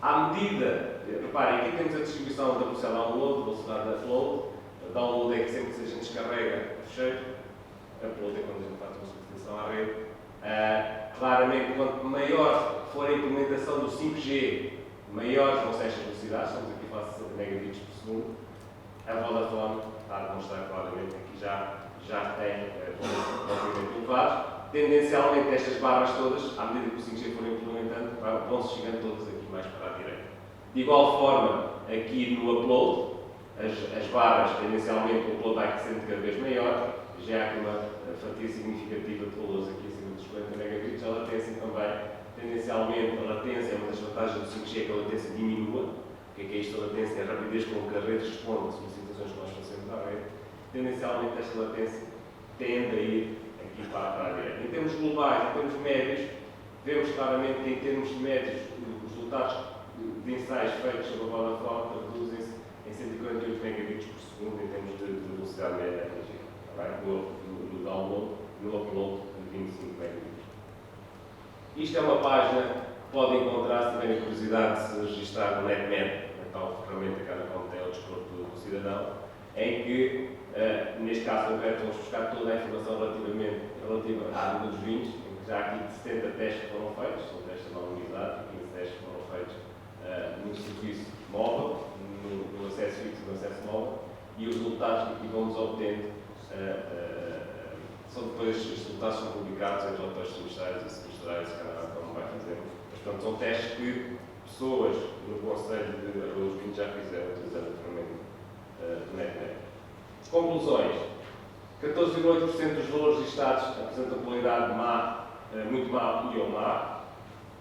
C: À medida, reparem, aqui temos a distribuição da velocidade download, da velocidade da upload. A download é que sempre que a gente descarrega o fecheiro, a upload é quando a gente faz uma substituição à rede. Claramente, quanto maior for a implementação do 5G, maiores vão ser estas velocidades, estamos aqui a falar de 60 megabits por segundo. A Vodafone está a demonstrar claramente que já tem obviamente elevados. Tendencialmente, estas barras todas, à medida que o 5G for implementando, vão-se chegando todas aqui mais para a direita. De igual forma, aqui no upload, as barras, tendencialmente, o upload vai sendo cada vez maior, já há aqui uma fatia significativa de valores aqui acima dos 40 megabits. A latência também, tendencialmente, a latência é uma das vantagens do 5G, que a latência diminua. O que é isto? A latência é a rapidez com que a rede responde às solicitações que nós fazemos à rede. Tendencialmente, esta latência tende a ir aqui para a direita. Em termos globais, em termos médios, vemos claramente que, em termos médios, os resultados de ensaios feitos sobre a Vodafone reduzem-se em 148 megabits por segundo em termos de velocidade média atingida. No download, no upload, de 25 megabits. Isto é uma página que podem encontrar, se tiverem curiosidade, de se registrar no NetMed, a tal ferramenta que cada conta é o desporto do cidadão, em que, neste caso concreto, vamos buscar toda a informação relativa à área dos vinhos, em que já há aqui 70 testes que foram feitos, são testes anonimizados, 15 testes que foram feitos no serviço móvel, no acesso fixo e no acesso móvel, e os resultados que aqui vamos obtendo são depois, os resultados são publicados em relatórios semestrais e semestrais, como vai fazer. Mas, portanto, são testes que pessoas no Conselho de Arroz Vinho já fizeram utilizando a ferramenta do NET. Conclusões. 14,8% dos valores listados apresentam qualidade má, muito má e ou má.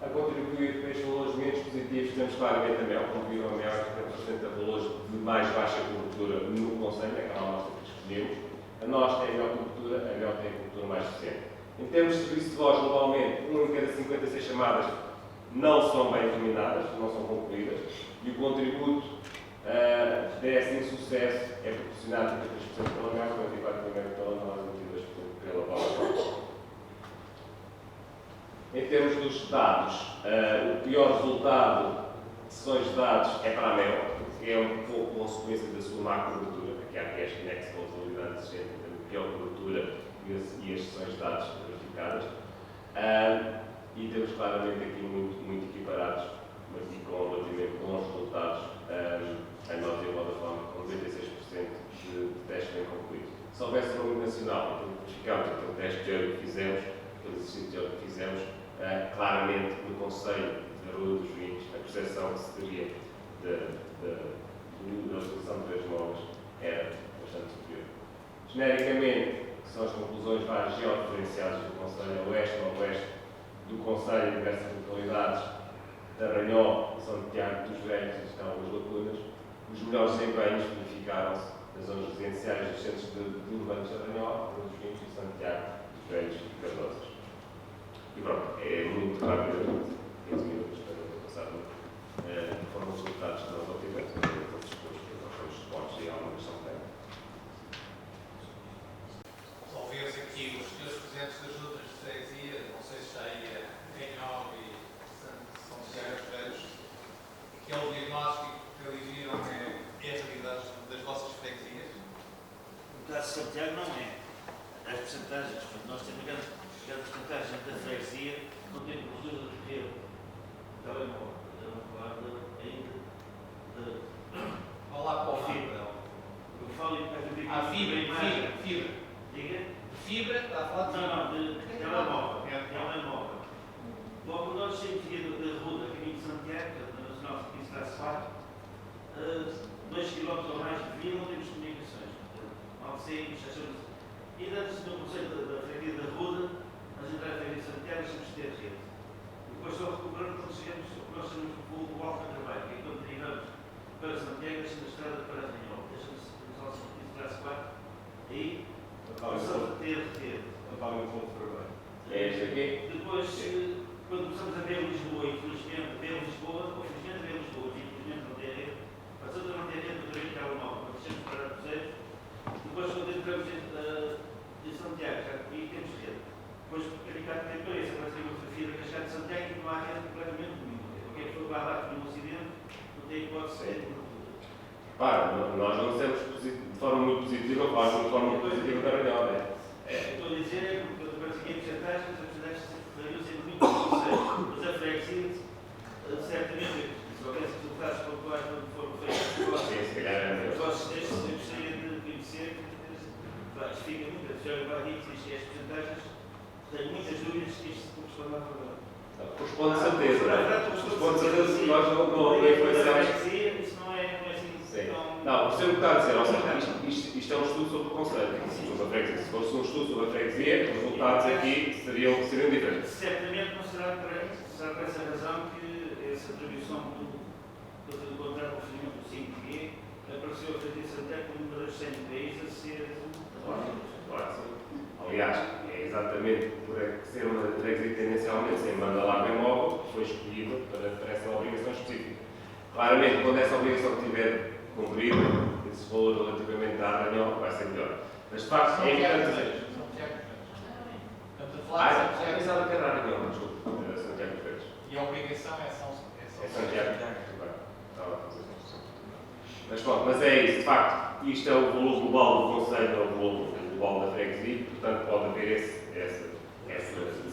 C: A contribuir para estes valores menos positivos, temos claramente a Mel, como viram, a Mel representa valores de mais baixa cobertura no Conselho, naquela amostra que escolhemos. A nós tem a melhor cobertura, a Mel tem a cobertura mais recente. Em termos de serviço de voz, globalmente, 1 em cada 56 chamadas não são bem terminadas, não são concluídas, e o contributo desse insucesso é proporcionado 33% pela Mel, 44% pela nós e 22% pela Vodafone. Em termos dos dados, o pior resultado de sessões de dados é para a Mel, que é um pouco consequência da sua má cobertura. Aqui há este nexo com a usabilidade existente, a pior cobertura e as sessões de dados verificadas. E temos claramente aqui muito equiparados, mas e com relativamente bons resultados, a nós e a Vodafone, com 96% de testes bem concluídos. Se houvesse roaming nacional, verificámos aquele teste de euro que fizemos, aquele exercício de euro que fizemos, claramente no Conselho de Rua dos Vinhos, a percepção que se teria da utilização de redes móveis era bastante superior. Genericamente, que são as conclusões várias georreferenciadas do Conselho, a oeste ou oeste do Conselho, em diversas localidades, de Arranhó, São Tiago dos Velhos, estão algumas lacunas. Os melhores desempenhos verificaram-se nas zonas residenciais dos centros de urbanos de Arranhó, Rua dos Vinhos e São Tiago dos Velhos e Cardosas. E pronto, é muito rápido, 15 minutos para passar foram os resultados que nós obtivemos, todos os suportes e alguma questão que tem.
D: Talvez aqui os senhores presidentes das juntas de freguesia, não sei se está aí a Renhal e São Tiago dos Velhos, aquele diagnóstico que eles viram é a realidade das vossas freguesias?
E: No caso de Santiago não é. As percentagens, nós temos cada porcentagem da freguesia não tem cobertura de rede. Telemóvel. Estamos a falar ainda de.
D: Vão lá para o fibra.
E: Eu falo em
D: Fibra.
E: Diga?
D: Fibra, está a falar de fibra?
E: Não, de telemóvel. Telemóvel. Logo nós saímos da Ruda, caminho de Santiago, na Nacional 15-4, 2 km ou mais de via, não temos comunicações. Mal saímos, achamos. E antes do conceito da freguesia da Ruda, nós entramos na freguesia de Santiago, achamos ter rede. Depois só recuperamos quando chegamos ao que nós chamamos de o Alfa Carvalho, que é quando derivamos para Santiago, deixamos a estrada para Arranhol, deixamos a Nacional 15-4 e começamos a ter rede.
C: É este aqui?
E: Depois, quando começamos a ver Lisboa, infelizmente, ver Lisboa, ou felizmente ver Lisboa, e infelizmente não ter rede, passamos a não ter rede outra vez que é o nome, quando deixamos para Cruzeiro. Depois, quando entramos em Santiago, já temos rede. Depois, Caricato tem preço, vai ser uma fotografia da Caixada de Santiago e não há rede completamente nenhuma. Qualquer pessoa que vai lá com um acidente, não tem hipótese de ter cobertura.
C: Para, nós não dissemos de forma muito positiva, quase de forma muito positiva para Arranhol, não é?
E: Estou a dizer é porque eu partilhei porcentagens, as porcentagens deveriam ser muito conscientes, mas a freguesia, certamente, se houvesse resultados pontuais quando foram feitos,
C: Se calhar é
E: os vossos textos eu gostaria de conhecer, fica muito, já vai dizer que as porcentagens, tenho muitas dúvidas que isto corresponde à verdade.
C: corresponde a certeza, não é? Corresponde a certeza que nós não influenciamos.
E: Isso não é assim tão...
C: Não, percebo o que está a dizer, ou seja, isto é um estudo sobre o conceito, sobre a freguesia. Se fosse um estudo sobre a freguesia, os resultados aqui seriam diferentes.
E: Certamente não será por essa razão que essa atribuição do contrato de funcionamento do 5G apareceu a freguesia de Santiago como uma das 100 países a ser...
C: Claro, sim. Aliás, é exatamente por ser uma freguesia tendencialmente sem banda larga móvel que foi escolhida para essa obrigação específica. Claramente, quando essa obrigação estiver cumprida, esse valor relativamente à Arranhol vai ser melhor. Mas, de facto, é importante dizer. Eu pensava que era Arranhol, desculpe, Santiago dos Velhos.
D: E a obrigação é São
C: É Santiago. Estava a fazer isso. Mas pronto, mas é isso, de facto, isto é o valor global do Conselho, é o valor global da freguesia, portanto pode haver essa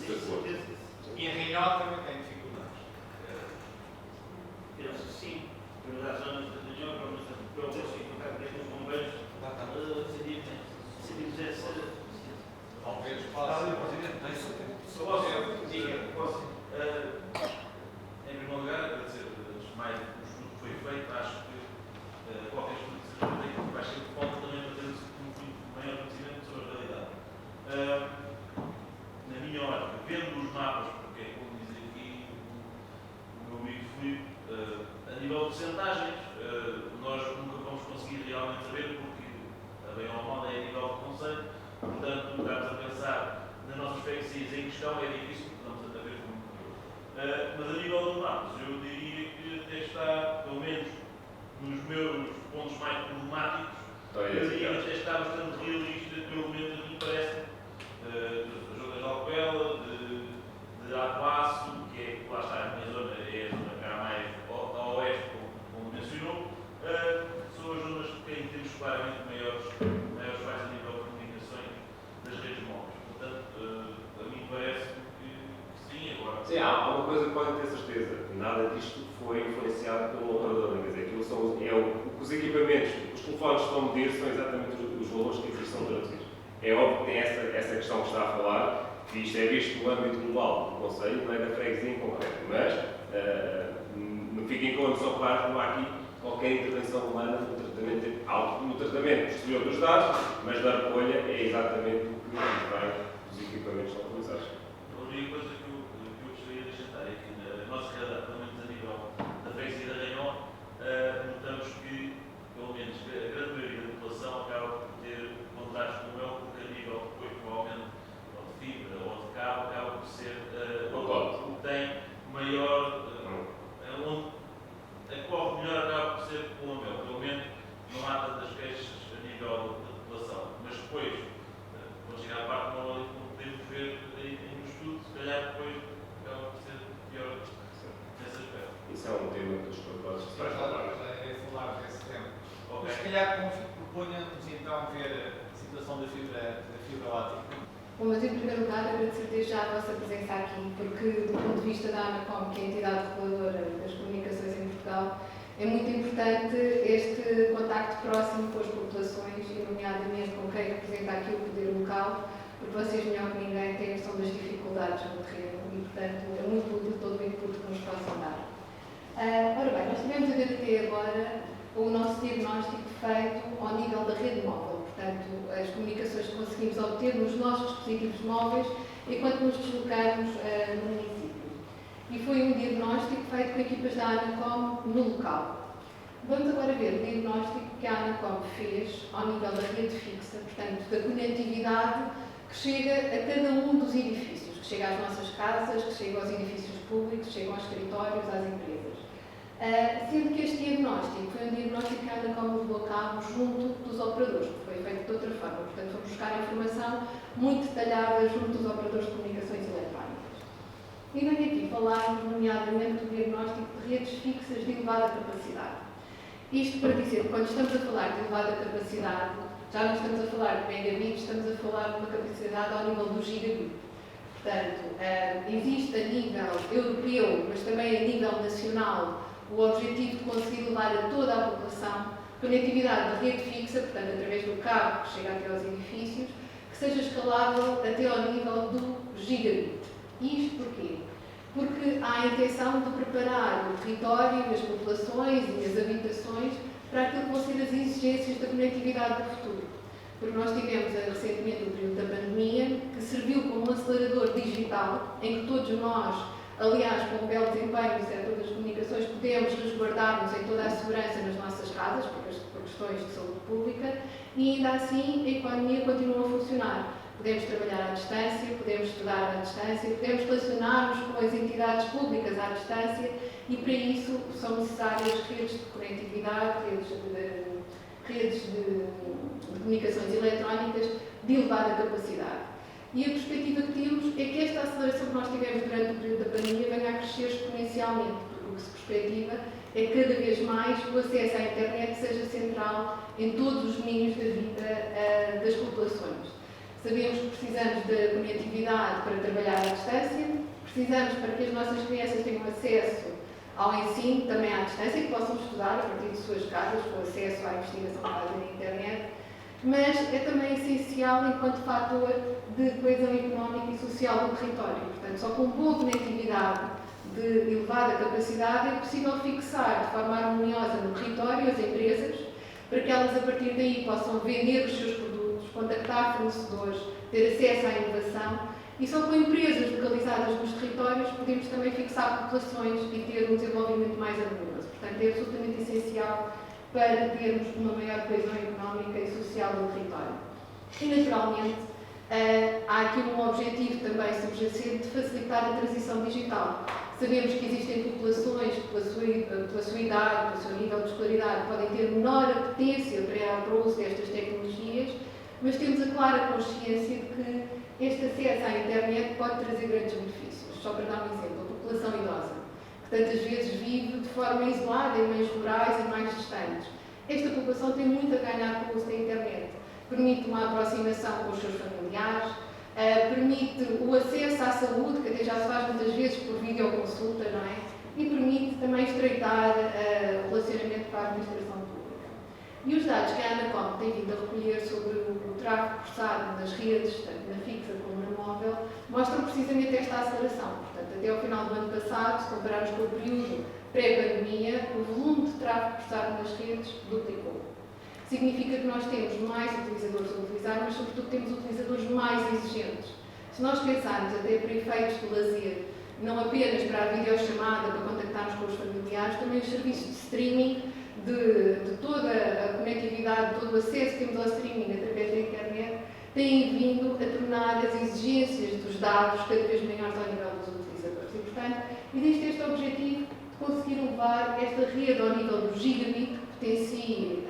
C: acordo.
D: E a Renhó também tem dificuldades.
E: Penso que sim, porque as zonas de reunião, para o texto em contato com os bombeiros, sentimos essa...
D: Talvez faça.
E: Se posso, diga, posso. Em primeiro lugar, agradecer mais o estudo que foi feito, acho que qualquer estudo que seja feito vai porque é como diz aqui o meu amigo Filipe, a nível de porcentagens, nós nunca vamos conseguir realmente saber, porque bem ou mal é a nível de conceito, portanto, estamos a pensar nas nossas freguesias em questão, é difícil, estamos a ver como. Mas a nível de dados, eu diria que até está, pelo menos nos meus pontos mais problemáticos, eu diria que até está bastante realista, pelo menos a mim parece, das zonas de Alcoela, de Aguaço, que é, lá está, a minha zona é a zona cá mais a oeste, como mencionou, são as zonas que têm termos claramente maiores falhas a nível de comunicações das redes móveis. Portanto, a mim parece que sim, agora.
C: Sim, há uma coisa que podem ter certeza: nada disto foi influenciado pelo operador. Quer dizer, aquilo o que os equipamentos, os telefones estão a medir são exatamente os valores que aqui são traduzidos. É óbvio que tem essa questão que está a falar, que isto é visto no âmbito global do Conselho, não é da freguesia em concreto, mas não fiquem com a noção clara que não há aqui qualquer intervenção humana no tratamento posterior dos dados, mas na recolha é exatamente o que vem dos equipamentos que são utilizados.
E: A única coisa que eu gostaria de acrescentar é que na nossa realidade, pelo menos a nível da freguesia da Ranhol, notamos que, pelo menos, a grande maioria da população acaba por ter contratos com o meu, porque a nível depois, provavelmente, ou de fibra ou de cabo, acaba por ser o que tem maior, onde corre melhor acaba por ser com o meu. Pelo menos não há tantas queixas a nível da população. Mas depois, quando chegar à parte não podemos ver em um estudo, se calhar depois acaba por ser pior nesse aspecto.
C: Isso é um tema que os propósitos
D: Já
C: vai falar.
D: é falar desse tema.
E: Ok.
D: Mas se calhar proponha-nos então ver a situação da fibra óptica.
F: Bom, mas em primeiro lugar agradecer desde já a vossa presença aqui, porque do ponto de vista da ANACOM, que é a entidade reguladora das comunicações em Portugal, é muito importante este contacto próximo com as populações e nomeadamente com quem representa aqui o poder local, porque vocês melhor que ninguém têm noção das dificuldades no terreno e, portanto, é muito útil todo o input que nos possam dar. Ora bem, nós tivemos a debater agora o nosso diagnóstico feito ao nível da rede móvel, portanto, as comunicações que conseguimos obter nos nossos dispositivos móveis enquanto nos deslocarmos no município. E foi um diagnóstico feito com equipas da ANACOM no local. Vamos agora ver o diagnóstico que a ANACOM fez ao nível da rede fixa, portanto, da conectividade que chega a cada um dos edifícios, que chega às nossas casas, que chega aos edifícios públicos, que chega aos escritórios, às empresas. Sendo que este diagnóstico foi um diagnóstico que a ANACOM levou a cabo junto dos operadores, que foi feito de outra forma. Portanto, foi buscar informação muito detalhada junto dos operadores de comunicações eletrónicas. E venho aqui falar, nomeadamente, do diagnóstico de redes fixas de elevada capacidade. Isto para dizer que, quando estamos a falar de elevada capacidade, já não estamos a falar de megabits, estamos a falar de uma capacidade ao nível do gigabit. Portanto, existe a nível europeu, mas também a nível nacional, o objetivo de conseguir levar a toda a população conectividade de rede fixa, portanto, através do cabo que chega até aos edifícios, que seja escalável até ao nível do gigabit. E isto porquê? Porque há a intenção de preparar o território, as populações e as habitações para aquilo que vão ser as exigências da conectividade do futuro. Porque nós tivemos recentemente o período da pandemia, que serviu como um acelerador digital, em que todos nós, aliás, com um belo desempenho no setor das comunicações, podemos resguardar-nos em toda a segurança nas nossas casas, por questões de saúde pública, e ainda assim a economia continua a funcionar. Podemos trabalhar à distância, podemos estudar à distância, podemos relacionar-nos com as entidades públicas à distância e, para isso, são necessárias redes de conectividade, redes de comunicações eletrónicas de elevada capacidade. E a perspectiva que temos é que esta aceleração que nós tivemos durante o período da pandemia venha a crescer exponencialmente, porque o que se perspectiva é que cada vez mais o acesso à internet seja central em todos os domínios da vida das populações. Sabemos que precisamos da conectividade para trabalhar à distância, precisamos para que as nossas crianças tenham acesso ao ensino, também à distância, que possam estudar a partir de suas casas, com acesso à investigação que fazem na internet, mas é também essencial enquanto fator de coesão económica e social do território. Portanto, só com boa conectividade de elevada capacidade é possível fixar de forma harmoniosa no território as empresas, para que elas a partir daí possam vender os seus produtos, contactar fornecedores, ter acesso à inovação E só com empresas localizadas nos territórios podemos também fixar populações e ter um desenvolvimento mais harmonioso. Portanto, é absolutamente essencial para termos uma maior coesão económica e social do território. E, naturalmente, há aqui um objetivo também subjacente de facilitar a transição digital. Sabemos que existem populações que, pela sua idade, pelo seu nível de escolaridade, podem ter menor apetência para o uso destas tecnologias, mas temos a clara consciência de que este acesso à internet pode trazer grandes benefícios. Só para dar um exemplo, a população idosa, que tantas vezes vive de forma isolada em meios rurais e mais distantes. Esta população tem muito a ganhar com o uso da internet. Permite uma aproximação com os seus familiares, permite o acesso à saúde, que até já se faz muitas vezes por videoconsulta, não é? E permite também estreitar o relacionamento com a administração pública. E os dados que a Anacom tem vindo a recolher sobre o tráfego forçado nas redes, tanto na fixa como na móvel, mostram precisamente esta aceleração. Portanto, até ao final do ano passado, se compararmos com o período pré-pandemia, o volume de tráfego forçado nas redes duplicou. Significa que nós temos mais utilizadores a utilizar, mas sobretudo temos utilizadores mais exigentes. Se nós pensarmos até para efeitos de lazer, não apenas para a videochamada, para contactarmos com os familiares, também os serviços de streaming, de toda a conectividade, todo o acesso que temos ao streaming através da internet, têm vindo a tornar as exigências dos dados cada vez maiores ao nível dos utilizadores. E, portanto, existe este objetivo de conseguir levar esta rede ao nível do gigabit, que potencie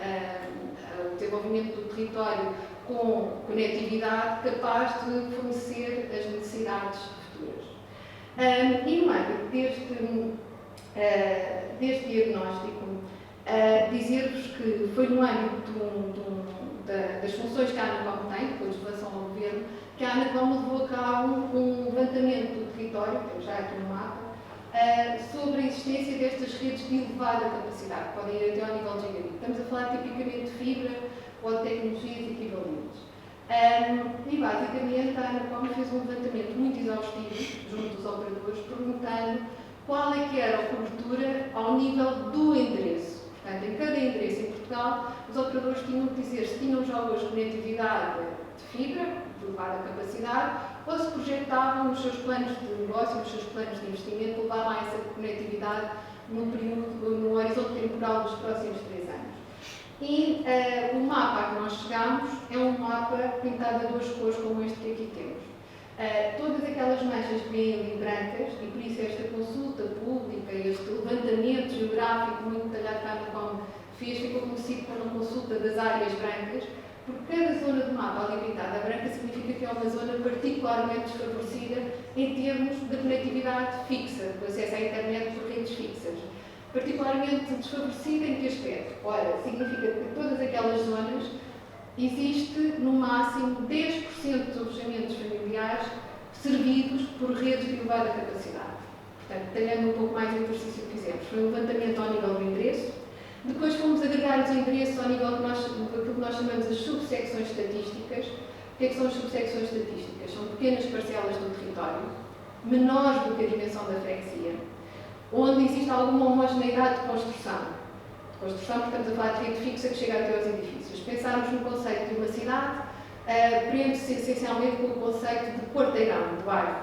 F: o desenvolvimento do território com conectividade capaz de fornecer as necessidades futuras. E no âmbito deste diagnóstico, dizer-vos que foi no âmbito das funções que a Anacom tem, depois de relação ao Governo, que a Anacom levou a cabo um levantamento do território, temos já aqui no mapa, sobre a existência destas redes de elevada capacidade, que podem ir até ao nível de gigabit. Estamos a falar tipicamente de fibra ou de tecnologias equivalentes. E basicamente a Anacom fez um levantamento muito exaustivo junto dos operadores, perguntando qual é que era a cobertura ao nível do endereço. Portanto, em cada endereço em Portugal, os operadores tinham que dizer se tinham já hoje conectividade de fibra, de elevada capacidade, ou se projetavam nos seus planos de negócio, nos seus planos de investimento, levar lá essa conectividade no horizonte temporal dos próximos 3 anos. E o mapa a que nós chegamos é um mapa pintado a 2 cores, como este que aqui temos. Todas aquelas manchas que vêm ali brancas, e por isso esta consulta pública, este levantamento geográfico muito detalhado que a Anacom fez, ficou conhecido como consulta das áreas brancas, porque cada zona do mapa ali pintada a branca significa que é uma zona particularmente desfavorecida em termos de conectividade fixa, do acesso à internet por redes fixas. Particularmente desfavorecida em que aspecto? Ora, significa que em todas aquelas zonas existe no máximo 10% dos alojamentos familiares servidos por redes de elevada capacidade. Portanto, detalhando um pouco mais o exercício que fizemos. Foi um levantamento ao nível do endereço. Depois fomos agregar os endereços ao nível daquilo que nós chamamos as subsecções estatísticas. O que é que são as subsecções estatísticas? São pequenas parcelas do território, menores do que a dimensão da freguesia, onde existe alguma homogeneidade de construção. Porque estamos a falar de rede fixa que chega até aos edifícios. Se pensarmos no conceito de uma cidade, prende-se essencialmente com o conceito de quarteirão, de bairro.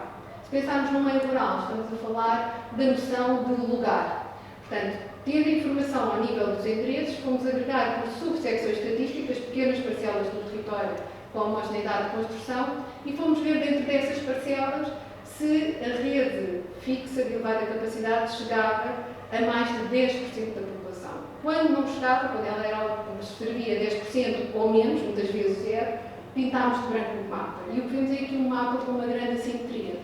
F: Se pensarmos no meio rural, estamos a falar da noção de lugar. Portanto, tendo a informação ao nível dos endereços, fomos agregar por subsecções estatísticas pequenas parcelas do território com homogeneidade de construção e fomos ver dentro dessas parcelas se a rede fixa de elevada capacidade chegava a mais de 10% da população. Quando não chegava, quando ela era, servia 10% ou menos, muitas vezes zero, pintámos de branco o mapa. E o que vemos é aqui um mapa com uma grande assimetria.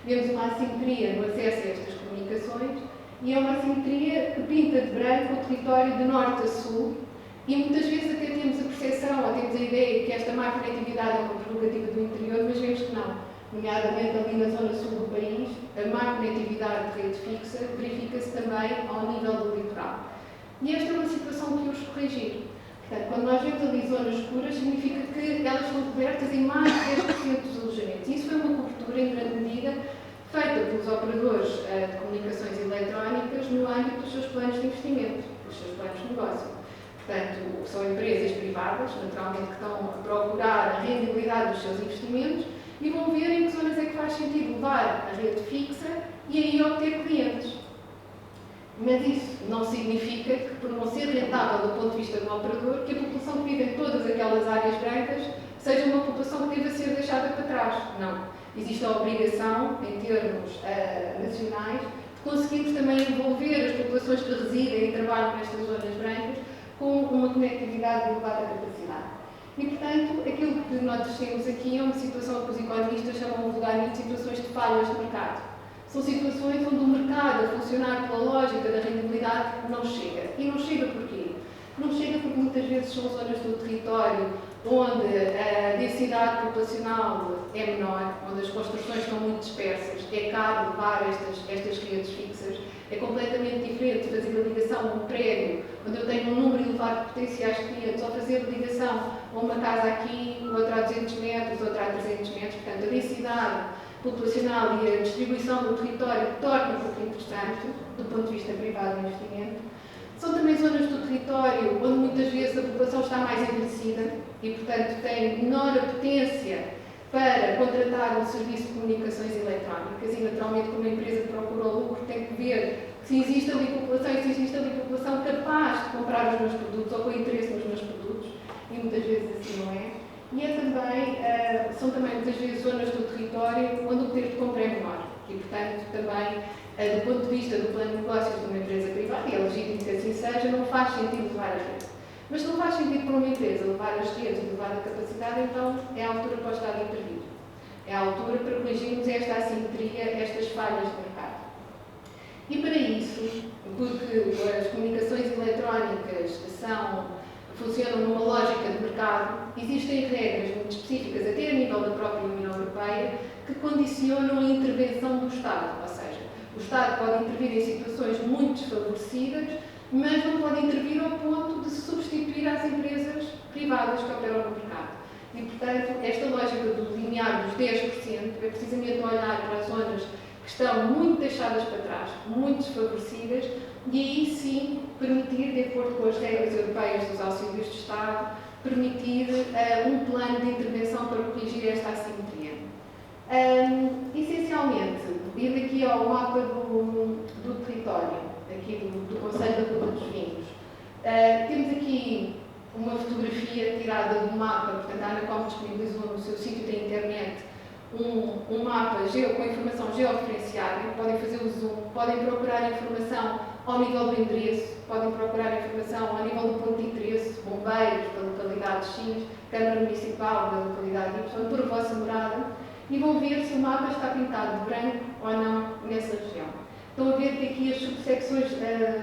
F: Vemos uma assimetria no acesso a estas comunicações e é uma assimetria que pinta de branco o território de norte a sul e muitas vezes até temos a percepção ou temos a ideia que esta má conectividade é uma prerrogativa do interior, mas vemos que não. Nomeadamente ali na zona sul do país, a má conectividade de rede fixa verifica-se também ao nível do litoral. E esta é uma situação que urge corrigir. Portanto, quando nós vemos ali zonas escuras, significa que elas são cobertas em mais de 10% dos alojamentos. Isso foi uma cobertura, em grande medida, feita pelos operadores de comunicações eletrónicas no âmbito dos seus planos de investimento, dos seus planos de negócio. Portanto, são empresas privadas, naturalmente, que estão a procurar a rendibilidade dos seus investimentos e vão ver em que zonas é que faz sentido levar a rede fixa e aí obter clientes. Mas isso não significa que, por não ser rentável do ponto de vista do operador, que a população que vive em todas aquelas áreas brancas seja uma população que deva ser deixada para trás. Não. Existe a obrigação, em termos nacionais, de conseguirmos também envolver as populações que residem e trabalham nestas zonas brancas com uma conectividade de elevada capacidade. E, portanto, aquilo que nós temos aqui é uma situação que os economistas chamam vulgarmente de situações de falhas de mercado. São situações onde o mercado, a funcionar pela lógica da rendibilidade, não chega. E não chega porquê? Não chega porque muitas vezes são zonas do território onde a densidade populacional é menor, onde as construções estão muito dispersas, é caro levar estas redes fixas, é completamente diferente fazer a ligação a um prédio, onde eu tenho um número elevado de potenciais clientes, ou fazer a ligação a uma casa aqui, outra a 200 metros, outra a 300 metros. Portanto, a densidade populacional e a distribuição do território torna um pouco interessante, do ponto de vista privado de investimento. São também zonas do território onde muitas vezes a população está mais envelhecida e, portanto, tem menor apetência para contratar um serviço de comunicações eletrónicas e, naturalmente, como a empresa procura o lucro, tem que ver se existe ali população e se existe ali população capaz de comprar os meus produtos ou com interesse nos meus produtos, e muitas vezes assim não é. E são também muitas vezes zonas do território onde o poder de compra é menor e, portanto, também do ponto de vista do plano de negócios de uma empresa privada, e é legítimo que assim seja, não faz sentido levar a rede. Mas se não faz sentido para uma empresa levar as redes e levar a capacidade, então é a altura para o Estado intervir. É a altura para corrigirmos esta assimetria, estas falhas de mercado. E para isso, porque as comunicações eletrónicas funcionam numa lógica de mercado, existem regras muito específicas, até a nível da própria União Europeia, que condicionam a intervenção do Estado. Ou seja, o Estado pode intervir em situações muito desfavorecidas, mas não pode intervir ao ponto de se substituir às empresas privadas que operam no mercado. E, portanto, esta lógica do limiar dos 10% é precisamente olhar para as zonas que estão muito deixadas para trás, muito desfavorecidas, e aí sim permitir, de acordo com as regras europeias dos auxílios de Estado, permitir um plano de intervenção para corrigir esta assimetria. Essencialmente, indo aqui ao mapa do território, aqui do Conselho da Ruta dos Vinhos, temos aqui uma fotografia tirada do mapa, portanto a Anacom disponibilizou no seu sítio da internet um mapa com informação georreferenciada, podem fazer o zoom, podem procurar informação ao nível do endereço, podem procurar informação ao nível do ponto de interesse, bombeiros da localidade X, Câmara Municipal da localidade Y, por vossa morada, e vão ver se o mapa está pintado de branco ou não nessa região. Estão a ver que aqui as subsecções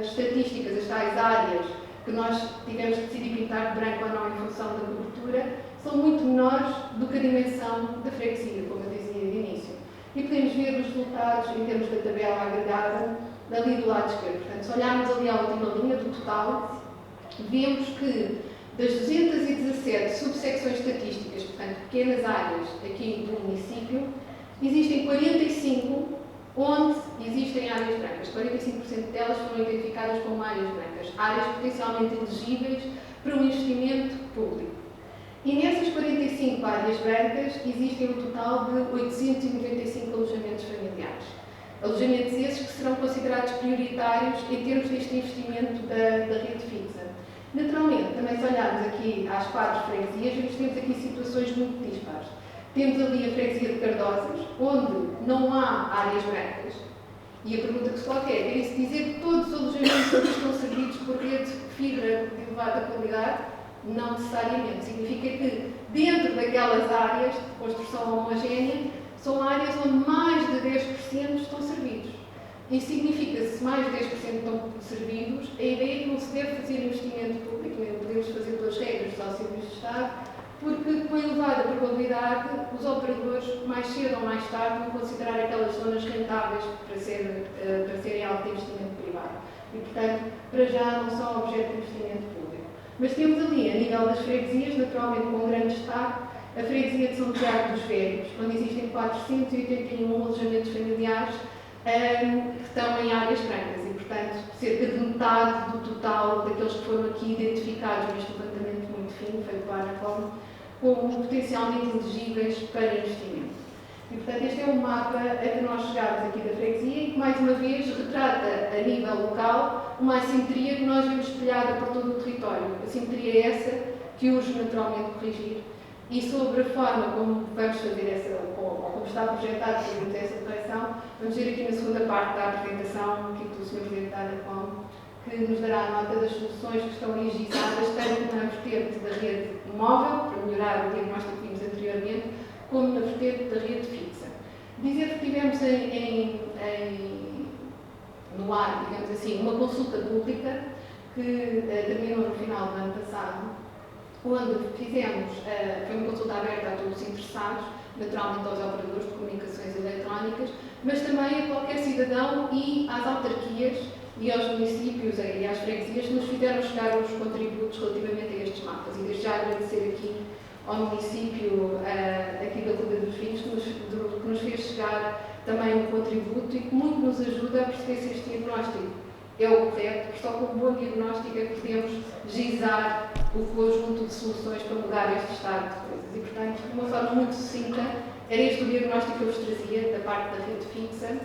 F: estatísticas, as tais áreas que nós tivemos que decidir pintar de branco ou não em função da cobertura, são muito menores do que a dimensão da freguesia, como eu dizia de início. E podemos ver os resultados em termos da tabela agregada ali do lado esquerdo. Portanto, se olharmos ali à última linha do total, vemos que das 217 subsecções estatísticas, portanto, pequenas áreas aqui do município, existem 45 onde existem áreas brancas. 45% delas foram identificadas como áreas brancas, áreas potencialmente elegíveis para um investimento público. E nessas 45 áreas brancas existem um total de 895 alojamentos familiares. Alojamentos esses que serão considerados prioritários em termos deste investimento da rede fixa. Naturalmente, também se olharmos aqui às 4 freguesias, vemos que temos aqui situações muito dispares. Temos ali a freguesia de Cardosas, onde não há áreas brancas. E a pergunta que se coloca é, querem-se dizer que todos os alojamentos estão servidos por rede de fibra de elevada qualidade? Não necessariamente. Significa que dentro daquelas áreas de construção homogénea, são áreas onde mais de 10% estão servidos. Isso significa que se mais de 10% estão servidos, a ideia é que não se deve fazer investimento público, nem podemos fazer pelas regras dos auxílios de Estado, porque com elevada probabilidade os operadores, mais cedo ou mais tarde, vão considerar aquelas zonas rentáveis para serem alvo de investimento privado. E, portanto, para já não são objeto de investimento público. Mas temos ali, a nível das freguesias, naturalmente com um grande destaque, a freguesia de São Tiago dos Velhos, onde existem 481 alojamentos familiares que estão em áreas brancas e, portanto, cerca de metade do total daqueles que foram aqui identificados neste levantamento muito fino, feito pela Anacom, como potencialmente elegíveis para investimento. E, portanto, este é um mapa a que nós chegámos aqui da freguesia e que, mais uma vez, retrata a nível local uma assimetria que nós vemos espelhada por todo o território. A assimetria é essa que urge naturalmente corrigir. E sobre a forma como vamos fazer essa, ou como está projetado fazermos essa correção, vamos ver aqui na segunda parte da apresentação, aqui do Sr. Presidente da ANACOM, que nos dará a nota das soluções que estão energizadas tanto na vertente da rede móvel, para melhorar o diagnóstico que vimos anteriormente, como na vertente da rede fixa. Dizer que tivemos no ar, digamos assim, uma consulta pública que terminou no final do ano passado, onde fizemos, foi uma consulta aberta a todos os interessados, naturalmente aos operadores de comunicações eletrónicas, mas também a qualquer cidadão e às autarquias e aos municípios e às freguesias que nos fizeram chegar os contributos relativamente a estes mapas. E desde já agradecer aqui ao município aqui da Ruda dos Vinhos, que nos fez chegar também um contributo e que muito nos ajuda a perceber se este diagnóstico é o correto, porque só com um bom diagnóstico é que podemos gizar o conjunto de soluções para mudar este estado de coisas. E, portanto, de uma forma muito sucinta, era este o diagnóstico que eu vos trazia da parte da rede fixa.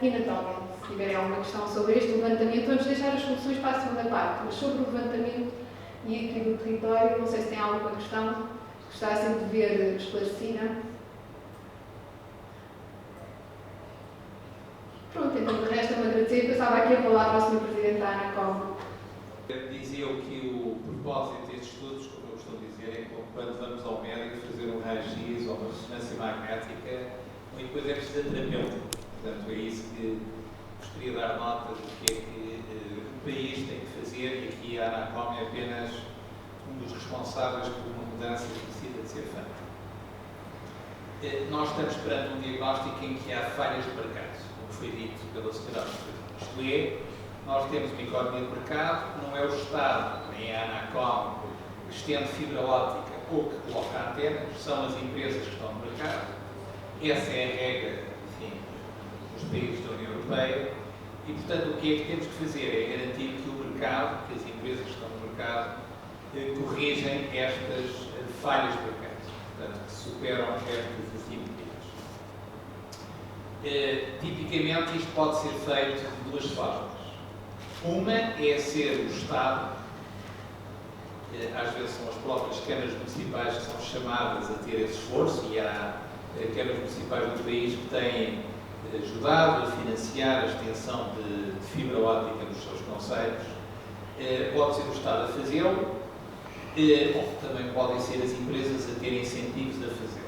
F: E, naturalmente, se tiverem alguma questão sobre este levantamento, vamos deixar as soluções para a segunda parte. Mas sobre o levantamento e aqui do território, não sei se tem alguma questão que gostassem de ver esclarecida. Pronto, então de resto me agradecer. Passava aqui a palavra ao Sr. Presidente da ANACOM.
B: Dizia eu que o propósito destes estudos, como eu costumo dizer, é como quando vamos ao médico fazer um raio-x ou uma ressonância magnética, muita coisa é precisa terapêutica. Portanto, é isso que gostaria de dar nota do que é que o país tem que fazer, e aqui a ANACOM é apenas um dos responsáveis por uma mudança que precisa de ser feita. Nós estamos perante um diagnóstico em que há falhas de mercado, como foi dito pela Sra. Isto é, nós temos uma economia de mercado, não é o Estado, nem a ANACOM, que estende fibra óptica ou que coloca antenas, são as empresas que estão no mercado. Essa é a regra, enfim, dos países da União Europeia. E, portanto, o que é que temos que fazer é garantir que o mercado, que as empresas que estão no mercado, corrigem estas falhas de mercado, portanto, que superam estas assimetrias. Tipicamente, isto pode ser feito de duas formas. Uma é ser o Estado, às vezes são as próprias câmaras municipais que são chamadas a ter esse esforço, e há câmaras municipais do país que têm ajudado a financiar a extensão de fibra óptica nos seus concelhos. Pode ser o Estado a fazê-lo, ou também podem ser as empresas a terem incentivos a fazê-lo.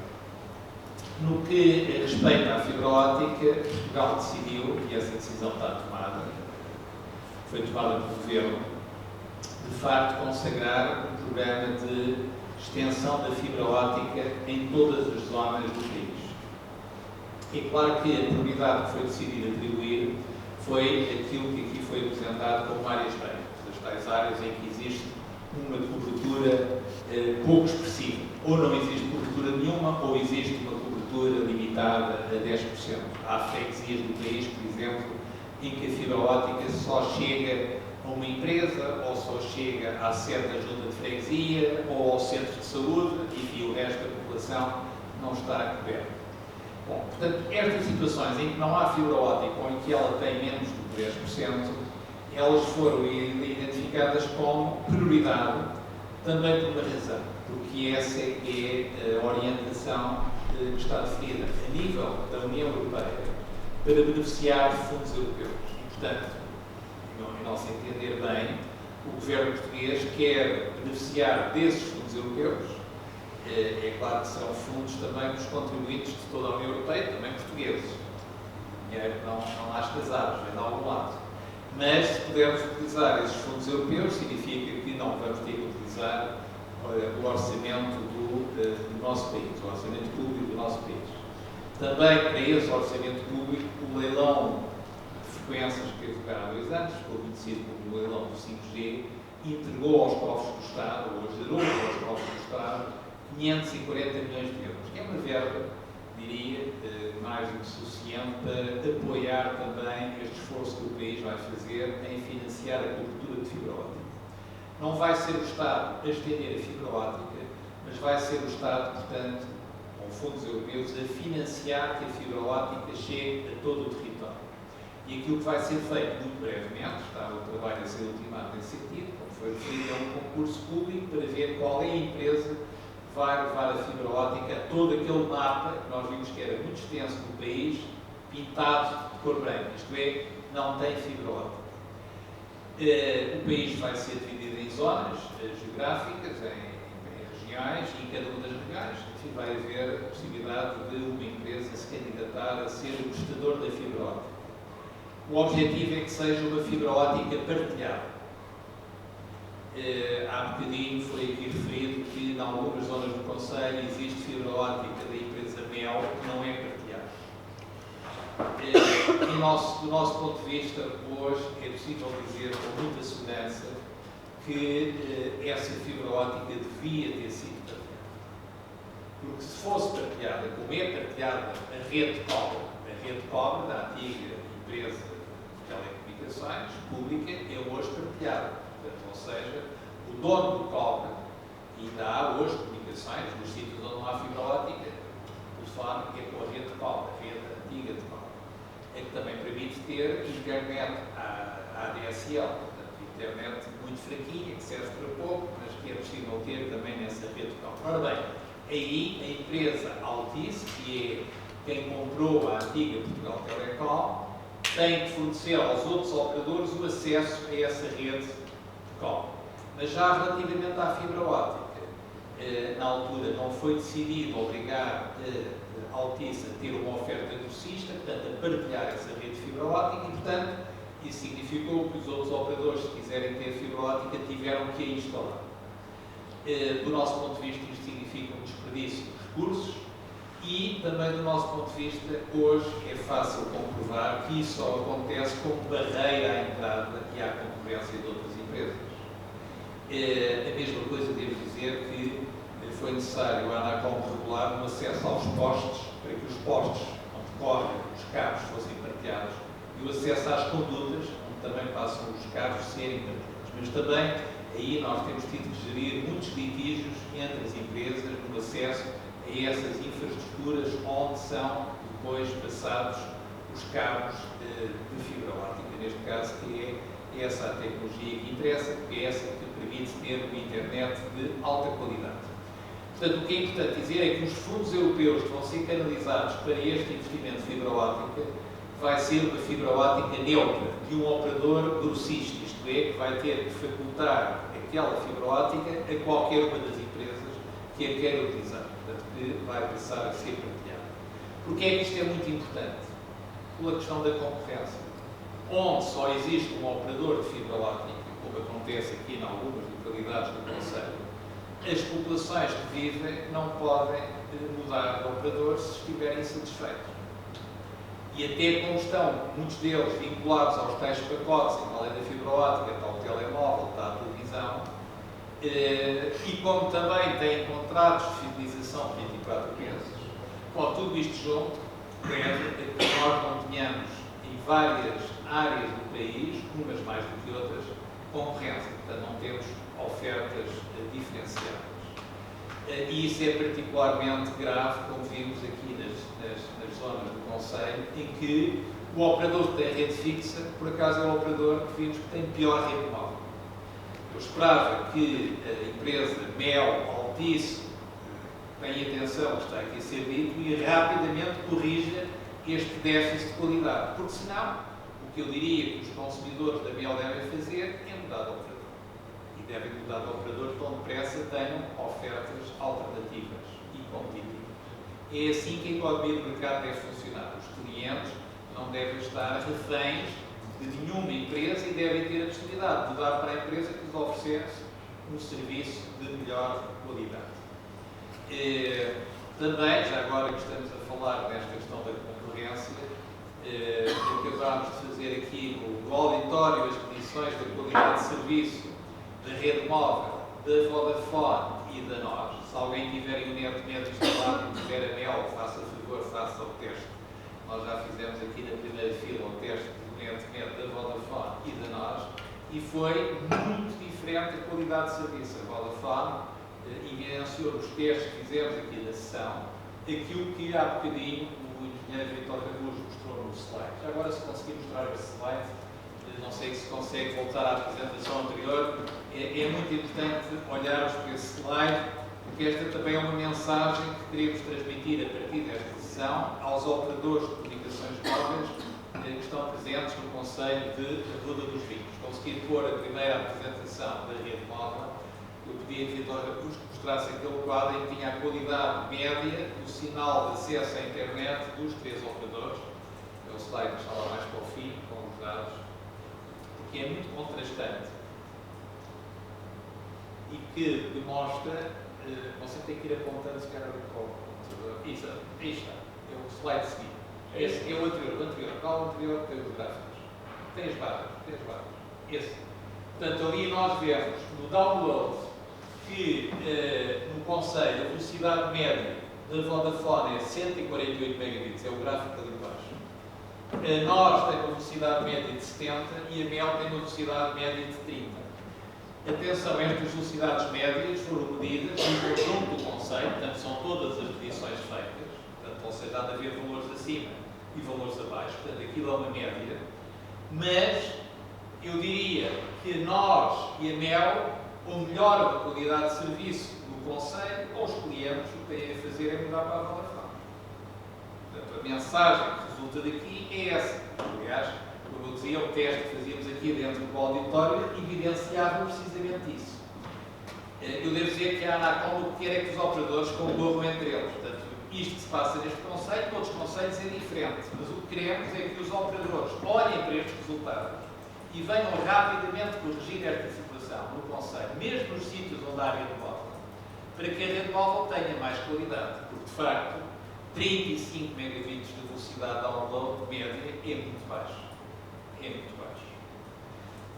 B: No que respeita à fibra óptica, Portugal decidiu, e essa decisão está tomada, foi tomada pelo Governo, de facto consagrar um programa de extensão da fibra óptica em todas as zonas do país. É claro que a prioridade que foi decidido atribuir foi aquilo que aqui foi apresentado como áreas brancas, as tais áreas em que existe uma cobertura pouco expressiva. Ou não existe cobertura nenhuma, ou existe uma cobertura limitada a 10%. Há freguesias do país, por exemplo, em que a fibra óptica só chega a uma empresa, ou só chega à sede da junta de freguesia, ou ao centro de saúde, e o resto da população não está coberta. Bom, portanto, estas situações em que não há fibra óptica ou em que ela tem menos do que 10%, elas foram identificadas como prioridade também por uma razão, porque essa é a orientação que está definida a nível da União Europeia para beneficiar de fundos europeus. E, portanto, em nosso entender bem, o governo português quer beneficiar desses fundos europeus. É claro que serão fundos também dos contribuintes de toda a União Europeia, também portugueses. O dinheiro não nasce das árvores, vem de algum lado. Mas, se pudermos utilizar esses fundos europeus, significa que não vamos ter que utilizar o orçamento do nosso país, o orçamento público do nosso país. Também, para esse orçamento público, o leilão de frequências que teve lugar há 2 anos, ficou conhecido como o leilão do 5G, entregou aos cofres do Estado, ou gerou aos cofres do Estado, 540 milhões de euros, que é uma verba, diria, mais do que suficiente para apoiar também este esforço que o país vai fazer em financiar a cobertura de fibra óptica. Não vai ser o Estado a estender a fibra óptica, mas vai ser o Estado, portanto, ou com fundos europeus, a financiar que a fibra óptica chegue a todo o território. E aquilo que vai ser feito muito brevemente, está o trabalho a ser ultimado nesse sentido, como foi referido, é um concurso público para ver qual é a empresa que vai levar a fibra óptica a todo aquele mapa que nós vimos que era muito extenso no país, pintado de cor branca, isto é, não tem fibra óptica. O país vai ser dividido em zonas geográficas, em regiões, e em cada uma das regiões enfim, vai haver a possibilidade de uma empresa se candidatar a ser o prestador da fibra óptica. O objetivo é que seja uma fibra óptica partilhada. Há bocadinho foi aqui referido que em algumas zonas do Conselho existe fibra óptica da empresa MEL que não é partilhada. Do nosso ponto de vista, hoje é possível dizer com muita segurança que essa fibra óptica devia ter sido partilhada. Porque se fosse partilhada, como é partilhada a rede de cobre da antiga empresa de telecomunicações pública é hoje partilhada. Portanto, ou seja, o dono do cobre, e ainda há hoje comunicações nos sítios onde não há fibra óptica, o telefone é com a rede de cobre, a rede antiga de cobre. É que também permite ter internet ADSL, portanto, internet muito fraquinha, que serve para pouco, mas que é possível ter também nessa rede de cobre. Ora bem, aí a empresa Altice, que é quem comprou a antiga Portugal Telecom, tem que fornecer aos outros operadores o acesso a essa rede de cobre. Mas já relativamente à fibra óptica, na altura não foi decidido obrigar a Altice a ter uma oferta grossista, portanto, a partilhar essa rede de fibra óptica e, portanto, isso significou que os outros operadores, se quiserem ter fibra óptica, tiveram que a instalar. Do nosso ponto de vista, isto significa um desperdício de recursos e, também do nosso ponto de vista, hoje é fácil comprovar que isso só acontece como barreira à entrada e à concorrência de outras empresas. A mesma coisa, devo dizer que foi necessário a ANACOM regular o acesso aos postes, para que os postes onde correm os cabos fossem partilhados e o acesso às condutas, onde também passam os cabos, serem partilhados. Mas também aí nós temos tido que gerir muitos litígios entre as empresas no acesso a essas infraestruturas onde são depois passados os cabos de fibra óptica. Neste caso, que é essa a tecnologia que interessa, porque é essa que permite ter uma internet de alta qualidade. Portanto, o que é importante dizer é que os fundos europeus que vão ser canalizados para este investimento de fibra óptica vai ser uma fibra óptica neutra, de um operador grossista, isto é, que vai ter que facultar aquela fibra óptica a qualquer uma das empresas que a quer utilizar, portanto, que vai passar a ser partilhada. Porquê é que isto é muito importante? Pela questão da concorrência. Onde só existe um operador de fibra óptica, como acontece aqui em algumas localidades do Conselho, as populações que vivem não podem mudar de operador se estiverem insatisfeitos. E até como estão muitos deles vinculados aos tais pacotes, além da fibra óptica, está o telemóvel, está a televisão, e como também têm contratos de fidelização de 24 meses, com tudo isto junto, leva a que nós não tenhamos em várias áreas do país, umas mais do que outras, concorrência. Portanto, não temos ofertas diferenciadas. E isso é particularmente grave, como vimos aqui nas zonas do Conselho, em que o operador que tem rede fixa, por acaso é o operador que vimos que tem pior rede móvel. Eu esperava que a empresa MEL, Altice, tenha atenção, está aqui a ser dito, e rapidamente corrija este déficit de qualidade. Porque senão, o que eu diria que os consumidores da MEL devem fazer é mudar de operador. E devem mudar de operador tão depressa tenham ofertas alternativas e competitivas. É assim que a economia do mercado deve funcionar. Os clientes não devem estar reféns de nenhuma empresa e devem ter a possibilidade de mudar para a empresa que lhes oferece um serviço de melhor qualidade. Também, já agora que estamos a falar desta questão da concorrência, acabámos de fazer aqui no auditório as medições da qualidade de serviço da rede móvel, da Vodafone e da NOS. Se alguém tiver o NetMed instalado e tiver a MEL, faça favor, faça o teste. Nós já fizemos aqui na primeira fila o teste do NetMed da Vodafone e da NOS e foi muito diferente a qualidade de serviço. A Vodafone evidenciou nos testes que fizemos aqui da sessão aquilo que há bocadinho o engenheiro Vítor Ramus mostrou no slide. Já agora, se conseguir mostrar esse slide, não sei se consegue voltar à apresentação anterior, é muito importante olharmos para esse slide, porque esta também é uma mensagem que queremos transmitir a partir desta sessão aos operadores de comunicações móveis que estão presentes no Conselho de Ruda dos Vinhos. Conseguir pôr a primeira apresentação da rede móvel, eu pedi a Vítor Ramus que mostrasse aquele quadro em que tinha a qualidade média do sinal de acesso à internet dos 3 operadores. É o slide que está lá mais para o fim, com os dados, porque é muito contrastante e que demonstra, você tem que ir apontando se calhar o computador. Isso, aí está, é o slide seguinte. Esse é o anterior. Qual o anterior? Tem os gráficos. Tem as barras. Esse. Portanto, ali nós vemos no download que no Conselho a velocidade média da Vodafone é 148 megabits, é o gráfico ali embaixo. Nós temos uma velocidade média de 70 e a Mel tem uma velocidade média de 30. Atenção, estas velocidades médias foram medidas no conjunto do Conselho, portanto são todas as medições feitas, portanto, ou seja, há de haver valores acima e valores abaixo, portanto aquilo é uma média, mas eu diria que nós e a Mel, o melhor da qualidade de serviço do Conselho, aos clientes, o que têm a fazer é mudar para a Vodafone. Portanto, a mensagem que resulta daqui é essa. Aliás, como eu dizia, o teste que fazíamos aqui dentro do auditório evidenciava precisamente isso. Eu devo dizer que a Anacom o que quer é que os operadores concorram entre eles. Portanto, isto que se passa neste conceito, todos os conceitos é diferente. Mas o que queremos é que os operadores olhem para estes resultados e venham rapidamente corrigir esta situação no conceito, mesmo nos sítios onde há rede móvel, para que a rede móvel tenha mais qualidade. Porque, de facto, 35 megabits de velocidade de download média é muito baixo. É muito baixo.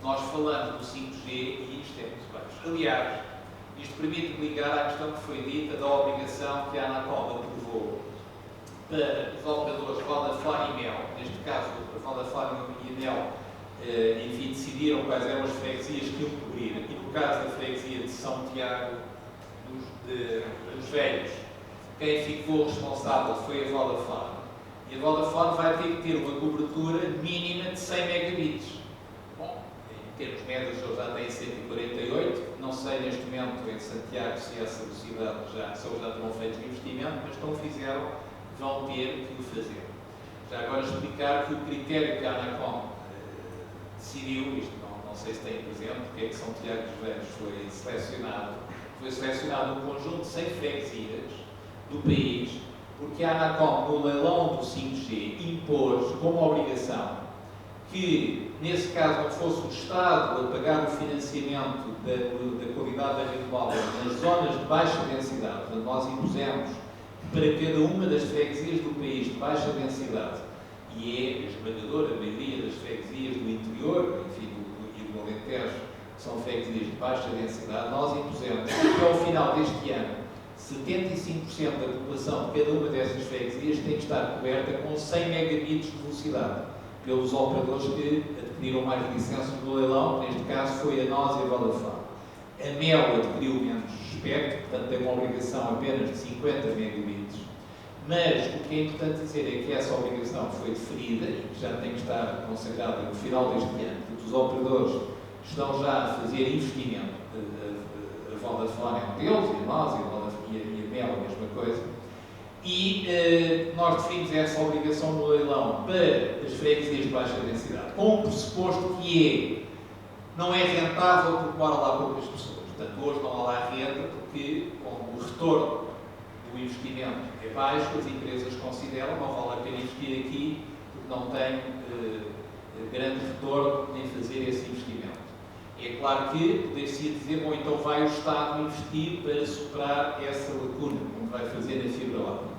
B: Nós falamos do 5G e isto é muito baixo. Aliás, isto permite-me ligar à questão que foi dita da obrigação que a Anacom aprovou para os operadores Vodafone e Mel, neste caso a Vodafone e a Mel, enfim, decidiram quais eram as freguesias que iam cobrir. E no caso da freguesia de São Tiago dos Velhos, quem ficou responsável foi a Vodafone. E a Vodafone vai ter que ter uma cobertura mínima de 100 megabits. Bom, em termos médios eles já têm 148, não sei neste momento em Santiago se essa velocidade se eles já terão feito o investimento, mas como fizeram, vão ter que o fazer. Já agora explicar que o critério que a Anacom decidiu, isto não sei se tem presente, porque é que São Tiago dos Velhos foi selecionado um conjunto de 100 freguesias do país, porque a Anacom, no leilão do 5G, impôs como obrigação que, nesse caso, não fosse o Estado a pagar o financiamento da qualidade da rede móvel nas zonas de baixa densidade. Portanto, nós impusemos para cada uma das freguesias do país de baixa densidade, e é a esmagadora maioria das freguesias do interior, enfim, e do Alentejo, que são freguesias de baixa densidade, nós impusemos que, ao final deste ano, 75% da população de cada uma dessas freguesias tem que estar coberta com 100 megabits de velocidade, pelos operadores que adquiriram mais licenças no leilão, que neste caso foi a nós e a Vodafone. A Mel adquiriu menos espectro, portanto tem uma obrigação apenas de 50 megabits, mas o que é importante dizer é que essa obrigação foi deferida e que já tem que estar consagrada no final deste ano, porque os operadores estão já a fazer investimento, a Vodafone é um deles, e a nós, e a Mel a mesma coisa, e nós definimos essa obrigação no leilão para as freguesias de baixa densidade, com o pressuposto que não é rentável porque moram lá poucas pessoas. Portanto, hoje não há lá renda porque, como o retorno do investimento é baixo, as empresas consideram não vale a pena investir aqui porque não tem grande retorno em fazer esse investimento. É claro que poder-se dizer, bom, então vai o Estado investir para superar essa lacuna, como vai fazer na fibra óptica.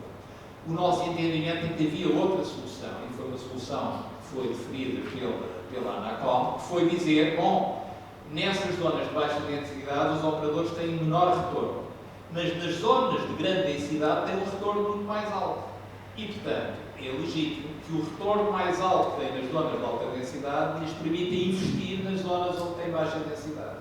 B: O nosso entendimento é que havia outra solução, e foi uma solução que foi deferida pela Anacom, que foi dizer, bom, nessas zonas de baixa densidade os operadores têm menor retorno, mas nas zonas de grande densidade têm um retorno muito mais alto. E, portanto, é legítimo que o retorno mais alto que tem nas zonas de alta densidade lhes permita investir nas zonas onde tem baixa densidade.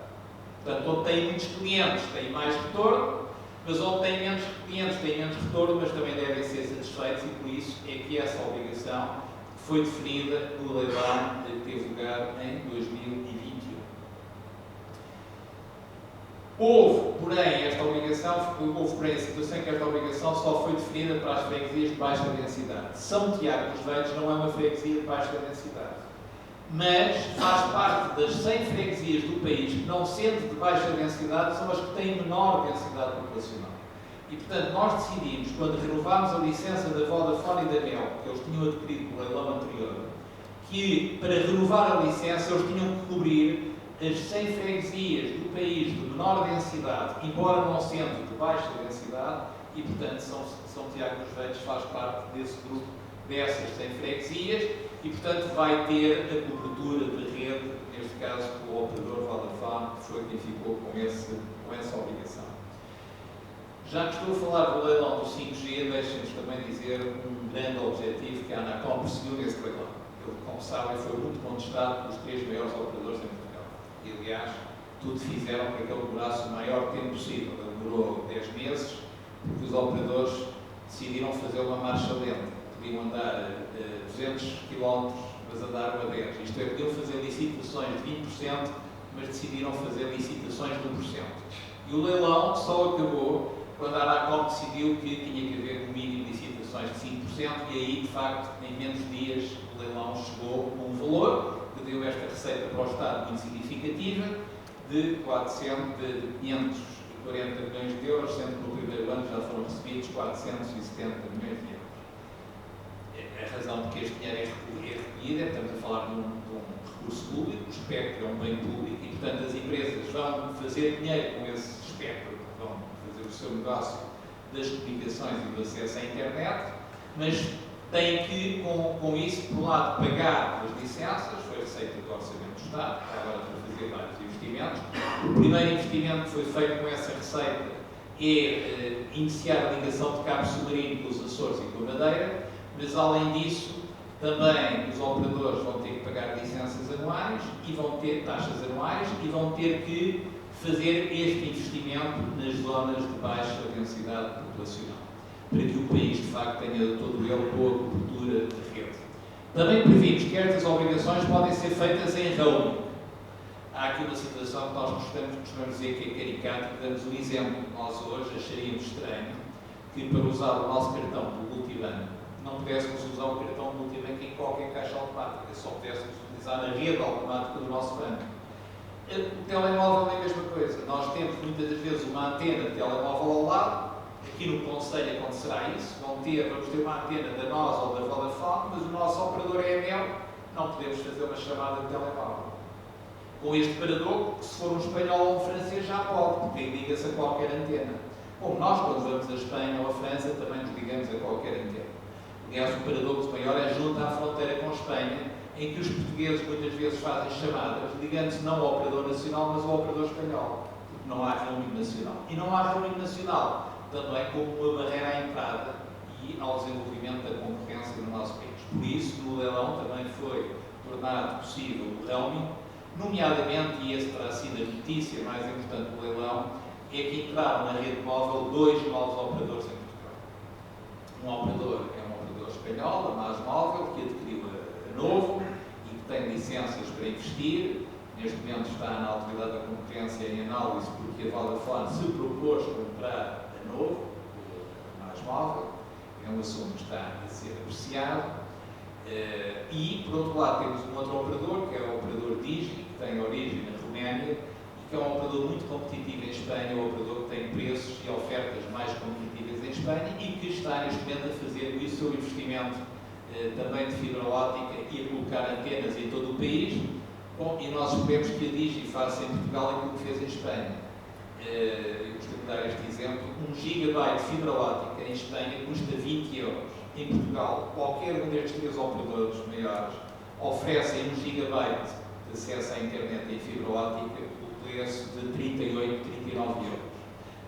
B: Portanto, onde tem muitos clientes, tem mais retorno, mas onde têm menos clientes, têm menos retorno, mas também devem ser satisfeitos, e por isso é que essa obrigação foi definida no leilão que teve lugar em 2021. Houve, porém, a situação em que esta obrigação só foi definida para as freguesias de baixa densidade. São Tiago dos Velhos não é uma freguesia de baixa densidade, mas faz parte das 100 freguesias do país que, não sendo de baixa densidade, são as que têm menor densidade populacional. E, portanto, nós decidimos, quando renovámos a licença da Vodafone e da Mel, que eles tinham adquirido no leilão anterior, que para renovar a licença eles tinham que cobrir as 100 freguesias do país de menor densidade, embora não sendo de baixa densidade, e, portanto, São Tiago dos Velhos faz parte desse grupo, dessas 100 freguesias, e, portanto, vai ter a cobertura de rede, neste caso, pelo operador Vodafone, que foi quem ficou com essa obrigação. Já que estou a falar do leilão do 5G, deixem-nos também dizer um grande objetivo que a Anacom perseguiu nesse leilão. Ele, como sabem, foi muito contestado pelos 3 maiores operadores em Portugal. E, aliás, tudo fizeram para que ele durasse o maior tempo possível. Ele durou 10 meses, porque os operadores decidiram fazer uma marcha lenta. Podiam andar a 200 km, mas andaram a 10. Isto é, podiam fazer licitações de 20%, mas decidiram fazer licitações de 1%. E o leilão só acabou quando a Anacom decidiu que tinha que haver um mínimo de licitações de 5%, e aí, de facto, em menos dias, o leilão chegou a um valor que deu esta receita para o Estado muito significativa, de 540 milhões de euros, sendo que no primeiro ano já foram recebidos 470 milhões de euros. A razão porque este dinheiro é recolhido é, estamos a falar de um recurso público, o espectro é um bem público, e, portanto, as empresas vão fazer dinheiro com esse espectro, vão fazer o seu negócio das comunicações e do acesso à internet, mas têm que, com isso, por um lado, pagar as licenças, foi receita do Orçamento do Estado, está agora para fazer vários investimentos. O primeiro investimento que foi feito com essa receita é iniciar a ligação de cabo submarino com os Açores e com a Madeira, mas, além disso, também os operadores vão ter que pagar licenças anuais e vão ter taxas anuais e vão ter que fazer este investimento nas zonas de baixa densidade populacional, para que o país, de facto, tenha todo ele boa cobertura de rede. Também previmos que estas obrigações podem ser feitas em roaming. Há aqui uma situação que nós costumamos dizer que é caricata, que damos um exemplo. Nós hoje acharíamos estranho que, para usar o nosso cartão do multibanco, não pudéssemos usar o cartão do multibanco em qualquer caixa automática, só pudéssemos utilizar na rede automática do nosso banco. O telemóvel é a mesma coisa. Nós temos muitas das vezes uma antena de telemóvel ao lado. Aqui no Conselho acontecerá isso. Vamos ter uma antena da NOS ou da Vodafone, mas o nosso operador é a Mel, não podemos fazer uma chamada de telemóvel. Com este paradoxo, se for um espanhol ou um francês, já pode, porque liga-se a qualquer antena. Como nós, quando vamos a Espanha ou a França, também nos ligamos a qualquer antena. Aliás, o paradoxo maior é junto à fronteira com a Espanha, em que os portugueses muitas vezes fazem chamadas, ligando-se não ao operador nacional, mas ao operador espanhol, porque não há roaming nacional. E não há roaming nacional também como uma barreira à entrada e ao desenvolvimento da concorrência no nosso país. Por isso, no leilão também foi tornado possível o roaming, nomeadamente, e essa terá sido a notícia mais importante do leilão, é que entraram na rede móvel 2 novos operadores em Portugal. Um operador é um operador espanhol, a MásMóvel, que adquiriu a Novo e que tem licenças para investir. Neste momento está na Autoridade da Concorrência em análise, porque a Vodafone se propôs comprar a Novo, a MásMóvel. É um assunto que está a ser apreciado. E, por outro lado, temos um outro operador, que é o operador Digi, que tem origem na Roménia, e que é um operador muito competitivo em Espanha, um operador que tem preços e ofertas mais competitivas em Espanha e que está, neste momento, a fazer o seu investimento também de fibra óptica e a colocar antenas em todo o país. Bom, e nós esperemos que a Digi faça em Portugal aquilo que fez em Espanha. Eu gostaria de dar este exemplo. 1 GB de fibra óptica em Espanha custa 20 euros. Em Portugal, qualquer um destes 3 operadores maiores oferecem 1 GB de acesso à internet em fibra óptica pelo preço de 38, 39 euros.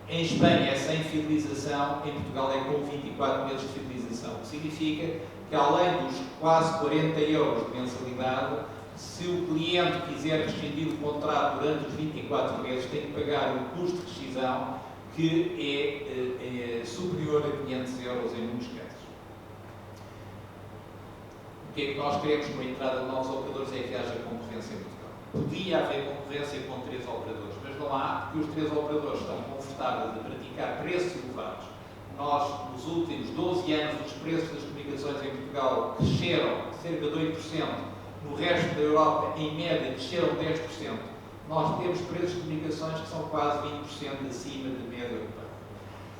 B: Em Espanha é sem fidelização, em Portugal é com 24 meses de fidelização, o que significa que, além dos quase 40 euros de mensalidade, se o cliente quiser rescindir o contrato durante os 24 meses, tem que pagar o custo de rescisão, que é superior a 500 euros em muitos casos. O que é que nós queremos com a entrada de novos operadores é que haja concorrência em Portugal. Podia haver concorrência com 3 operadores, mas não há, porque os 3 operadores estão confortáveis a praticar preços elevados. Nós, nos últimos 12 anos, os preços das comunicações em Portugal cresceram cerca de 8%, no resto da Europa, em média, cresceram 10%. Nós temos preços de comunicações que são quase 20% acima da média europeia.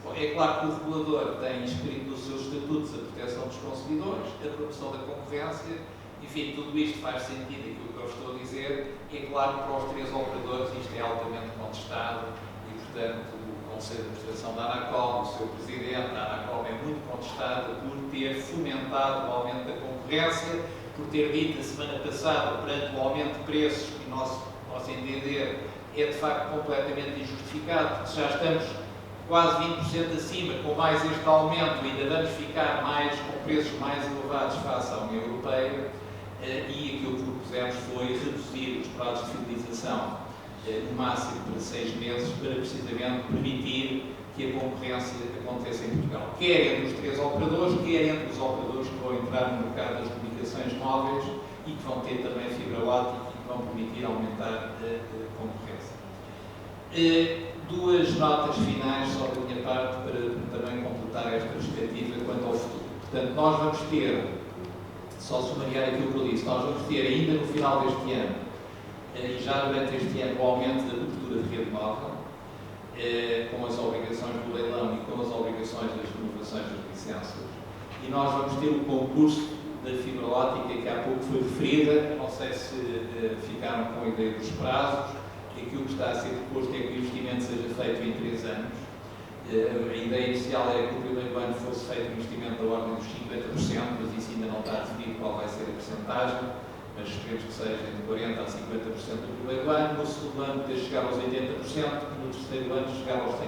B: Bom, é claro que o regulador tem inscrito nos seus estatutos a proteção dos consumidores, a promoção da concorrência, enfim, tudo isto faz sentido, aquilo que eu estou a dizer. É claro que para os 3 operadores isto é altamente contestado e, portanto, o Conselho de Administração da Anacom, o seu Presidente da Anacom, é muito contestado por ter fomentado o aumento da concorrência, por ter dito a semana passada, perante o aumento de preços, que o nosso entender é de facto completamente injustificado, porque já estamos quase 20% acima, com mais este aumento, ainda vamos ficar com preços mais elevados face à União Europeia, e aquilo que propusemos foi reduzir os prazos de fidelização no máximo para 6 meses, para precisamente permitir que a concorrência aconteça em Portugal, quer entre os 3 operadores, quer entre os operadores que vão entrar no mercado das comunicações móveis e que vão ter também fibra óptica e que vão permitir aumentar a concorrência. 2 notas finais só da minha parte para também completar esta perspectiva quanto ao futuro. Portanto, nós vamos ter, só sumariar aquilo que eu disse, nós vamos ter ainda no final deste ano e já durante este ano o aumento da cobertura de rede móvel, com as obrigações do leilão e com as obrigações das renovações das licenças. E nós vamos ter o concurso da fibra óptica que há pouco foi referida, não sei se ficaram com a ideia dos prazos. Aquilo que está a ser proposto é que o investimento seja feito em 3 anos. A ideia inicial era que o primeiro ano fosse feito um investimento da ordem dos 50%, mas isso ainda não está definido qual vai ser a percentagem, mas esperemos que seja de 40% a 50% do primeiro ano, no segundo ano poder chegar aos 80% e no terceiro ano chegar aos 100%.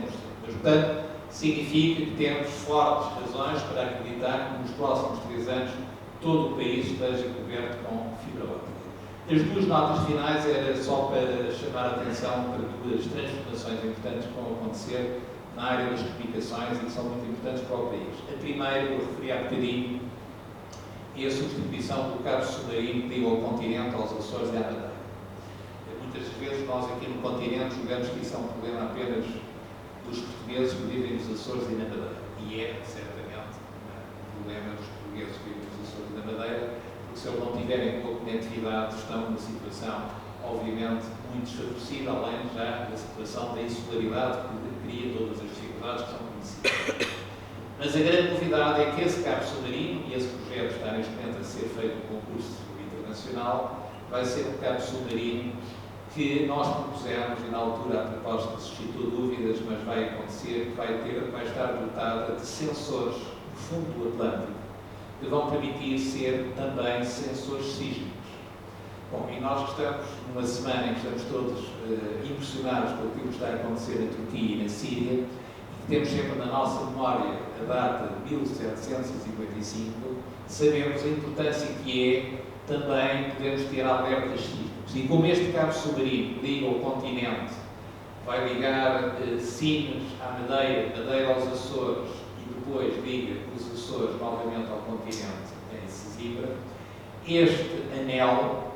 B: Mas, portanto, significa que temos fortes razões para acreditar que nos próximos 3 anos todo o país esteja coberto com fibra óptica. As 2 notas finais era só para chamar a atenção para 2 transformações importantes que vão acontecer na área das comunicações e que são muito importantes para o país. A primeira, eu referi há bocadinho, é a substituição do cabo submarino que liga ao continente, aos Açores e à Madeira. Muitas vezes nós aqui no continente julgamos que isso é um problema apenas dos portugueses que vivem nos Açores e na Madeira. E é, certamente, um problema dos portugueses que vivem nos Açores e na Madeira, porque se eles não tiverem boa conectividade estão numa situação, obviamente, muito desfavorecida, além já da situação da insularidade que cria todas as dificuldades que são conhecidas. Mas a grande novidade é que esse cabo submarino, e esse projeto está neste momento a ser feito no concurso internacional, vai ser um cabo submarino que nós propusemos, e na altura a proposta suscitou dúvidas, mas vai acontecer, que vai estar dotada de sensores no fundo do Atlântico, que vão permitir ser também sensores sísmicos. Bom, e nós estamos numa semana em que estamos todos impressionados com aquilo que está a acontecer na Turquia e na Síria, e que temos sempre na nossa memória a data de 1755, sabemos a importância que é também podermos ter alertas sísmicos. E como este cabo submarino liga ao continente, vai ligar Sines à Madeira, Madeira aos Açores e depois liga os Açores novamente ao continente em Sesimbra, este anel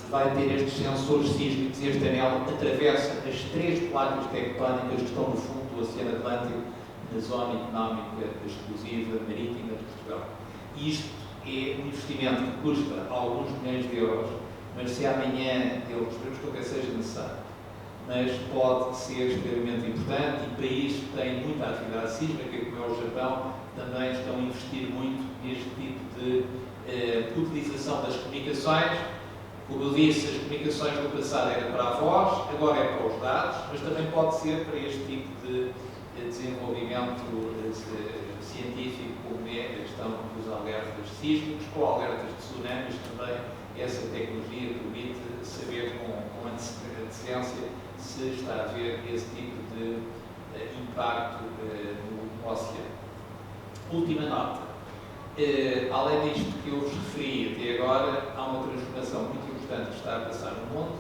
B: vai ter estes sensores sísmicos e este anel atravessa as 3 placas tectónicas que estão no fundo do Oceano Atlântico, na zona económica exclusiva marítima de Portugal. Isto é um investimento que custa alguns milhões de euros, mas se amanhã, esperemos que até seja necessário, mas pode ser extremamente importante, e países que têm muita atividade sísmica, como é o Japão, também estão a investir muito neste tipo de utilização das comunicações. Como eu disse, as comunicações no passado era para a voz, agora é para os dados, mas também pode ser para este tipo de desenvolvimento científico, como é a questão dos alertas sísmicos ou alertas de tsunamis. Também essa tecnologia permite saber com antecedência se está a haver esse tipo de impacto no oceano. Última nota. Além disto que eu vos referi até agora, há uma transformação muito importante que está a passar no mundo,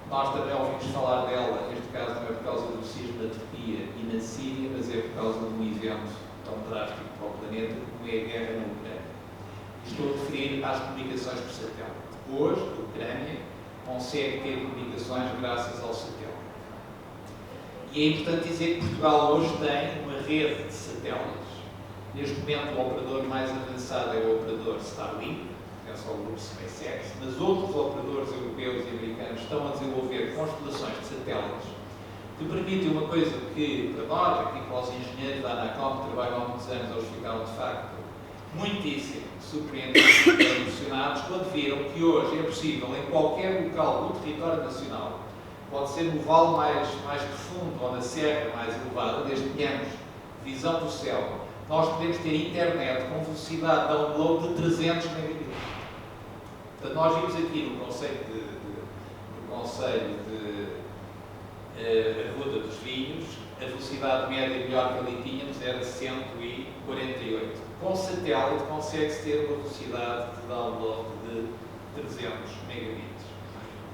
B: Nós também ouvimos falar dela, neste caso não é por causa do sismo na Turquia e na Síria, mas é por causa de um evento tão drástico para o planeta como é a guerra na Ucrânia. Estou a referir às comunicações por satélite. Hoje, a Ucrânia consegue ter comunicações graças ao satélite. E é importante dizer que Portugal hoje tem uma rede de satélites. Neste momento, o operador mais avançado é o operador Starlink, pertence ao grupo SpaceX, mas outros operadores europeus e americanos estão a desenvolver constelações de satélites que permitem uma coisa que, para nós, aqui para os engenheiros da ANACOM, que trabalham há muitos anos, eles ficaram, de facto, muitíssimo surpreendidos e emocionados quando viram que hoje é possível, em qualquer local do território nacional, pode ser no vale mais profundo ou na serra mais elevada, desde que tenhamos visão do céu, nós podemos ter internet com velocidade de download de 300 megabits. Portanto, nós vimos aqui no Conselho de Arruda dos Vinhos, a velocidade média melhor que ali tínhamos era 148. Com satélite consegue-se ter uma velocidade de download de 300 megabits.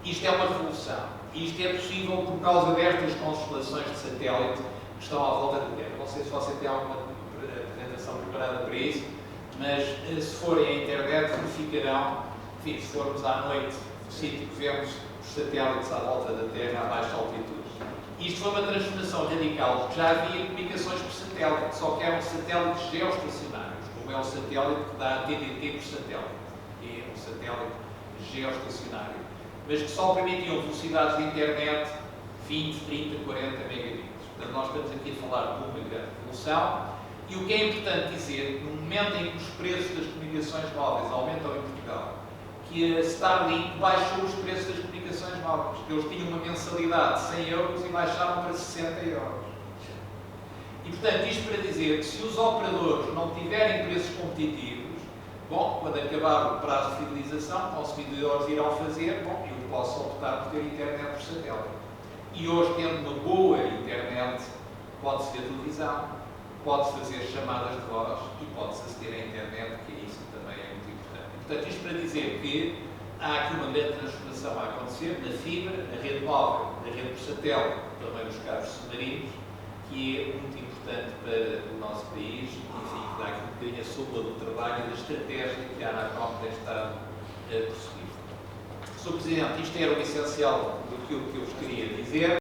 B: Isto é uma revolução. Isto é possível por causa destas constelações de satélite que estão à volta da Terra. Não sei se você tem alguma apresentação preparada para isso, mas se forem à internet verificarão, enfim, se formos à noite no sítio que vemos os satélites à volta da Terra a baixa altitude. Isto foi uma transformação radical, porque já havia comunicações por satélite, só que eram satélites geoestacionários, como é o satélite que dá a TDT por satélite, que é um satélite geoestacionário, mas que só permitiam velocidades de internet 20, 30, 40 megabits. Portanto, nós estamos aqui a falar de uma grande revolução, e o que é importante dizer, no momento em que os preços das comunicações móveis aumentam em Portugal, que a Starlink baixou os preços das comunicações móveis, que eles tinham uma mensalidade de 100 euros e baixaram para 60 euros. E, portanto, isto para dizer que se os operadores não tiverem preços competitivos, bom, quando acabar o prazo de fidelização, consumidores irão fazer, bom, eu posso optar por ter internet por satélite. E hoje, tendo uma boa internet, pode-se ver televisão, pode-se fazer chamadas de voz e pode-se aceder à internet, que é isso que também é muito importante. Portanto, isto para dizer que há aqui uma grande transformação a acontecer na fibra, na rede móvel, na rede por satélite, também nos cabos submarinos, que é muito importante para o nosso país, enfim, que dá aqui um bocadinho a sombra do trabalho e da estratégia que a ANACOM tem estado a prosseguir. Sr. Presidente, isto era o essencial do que eu vos queria dizer.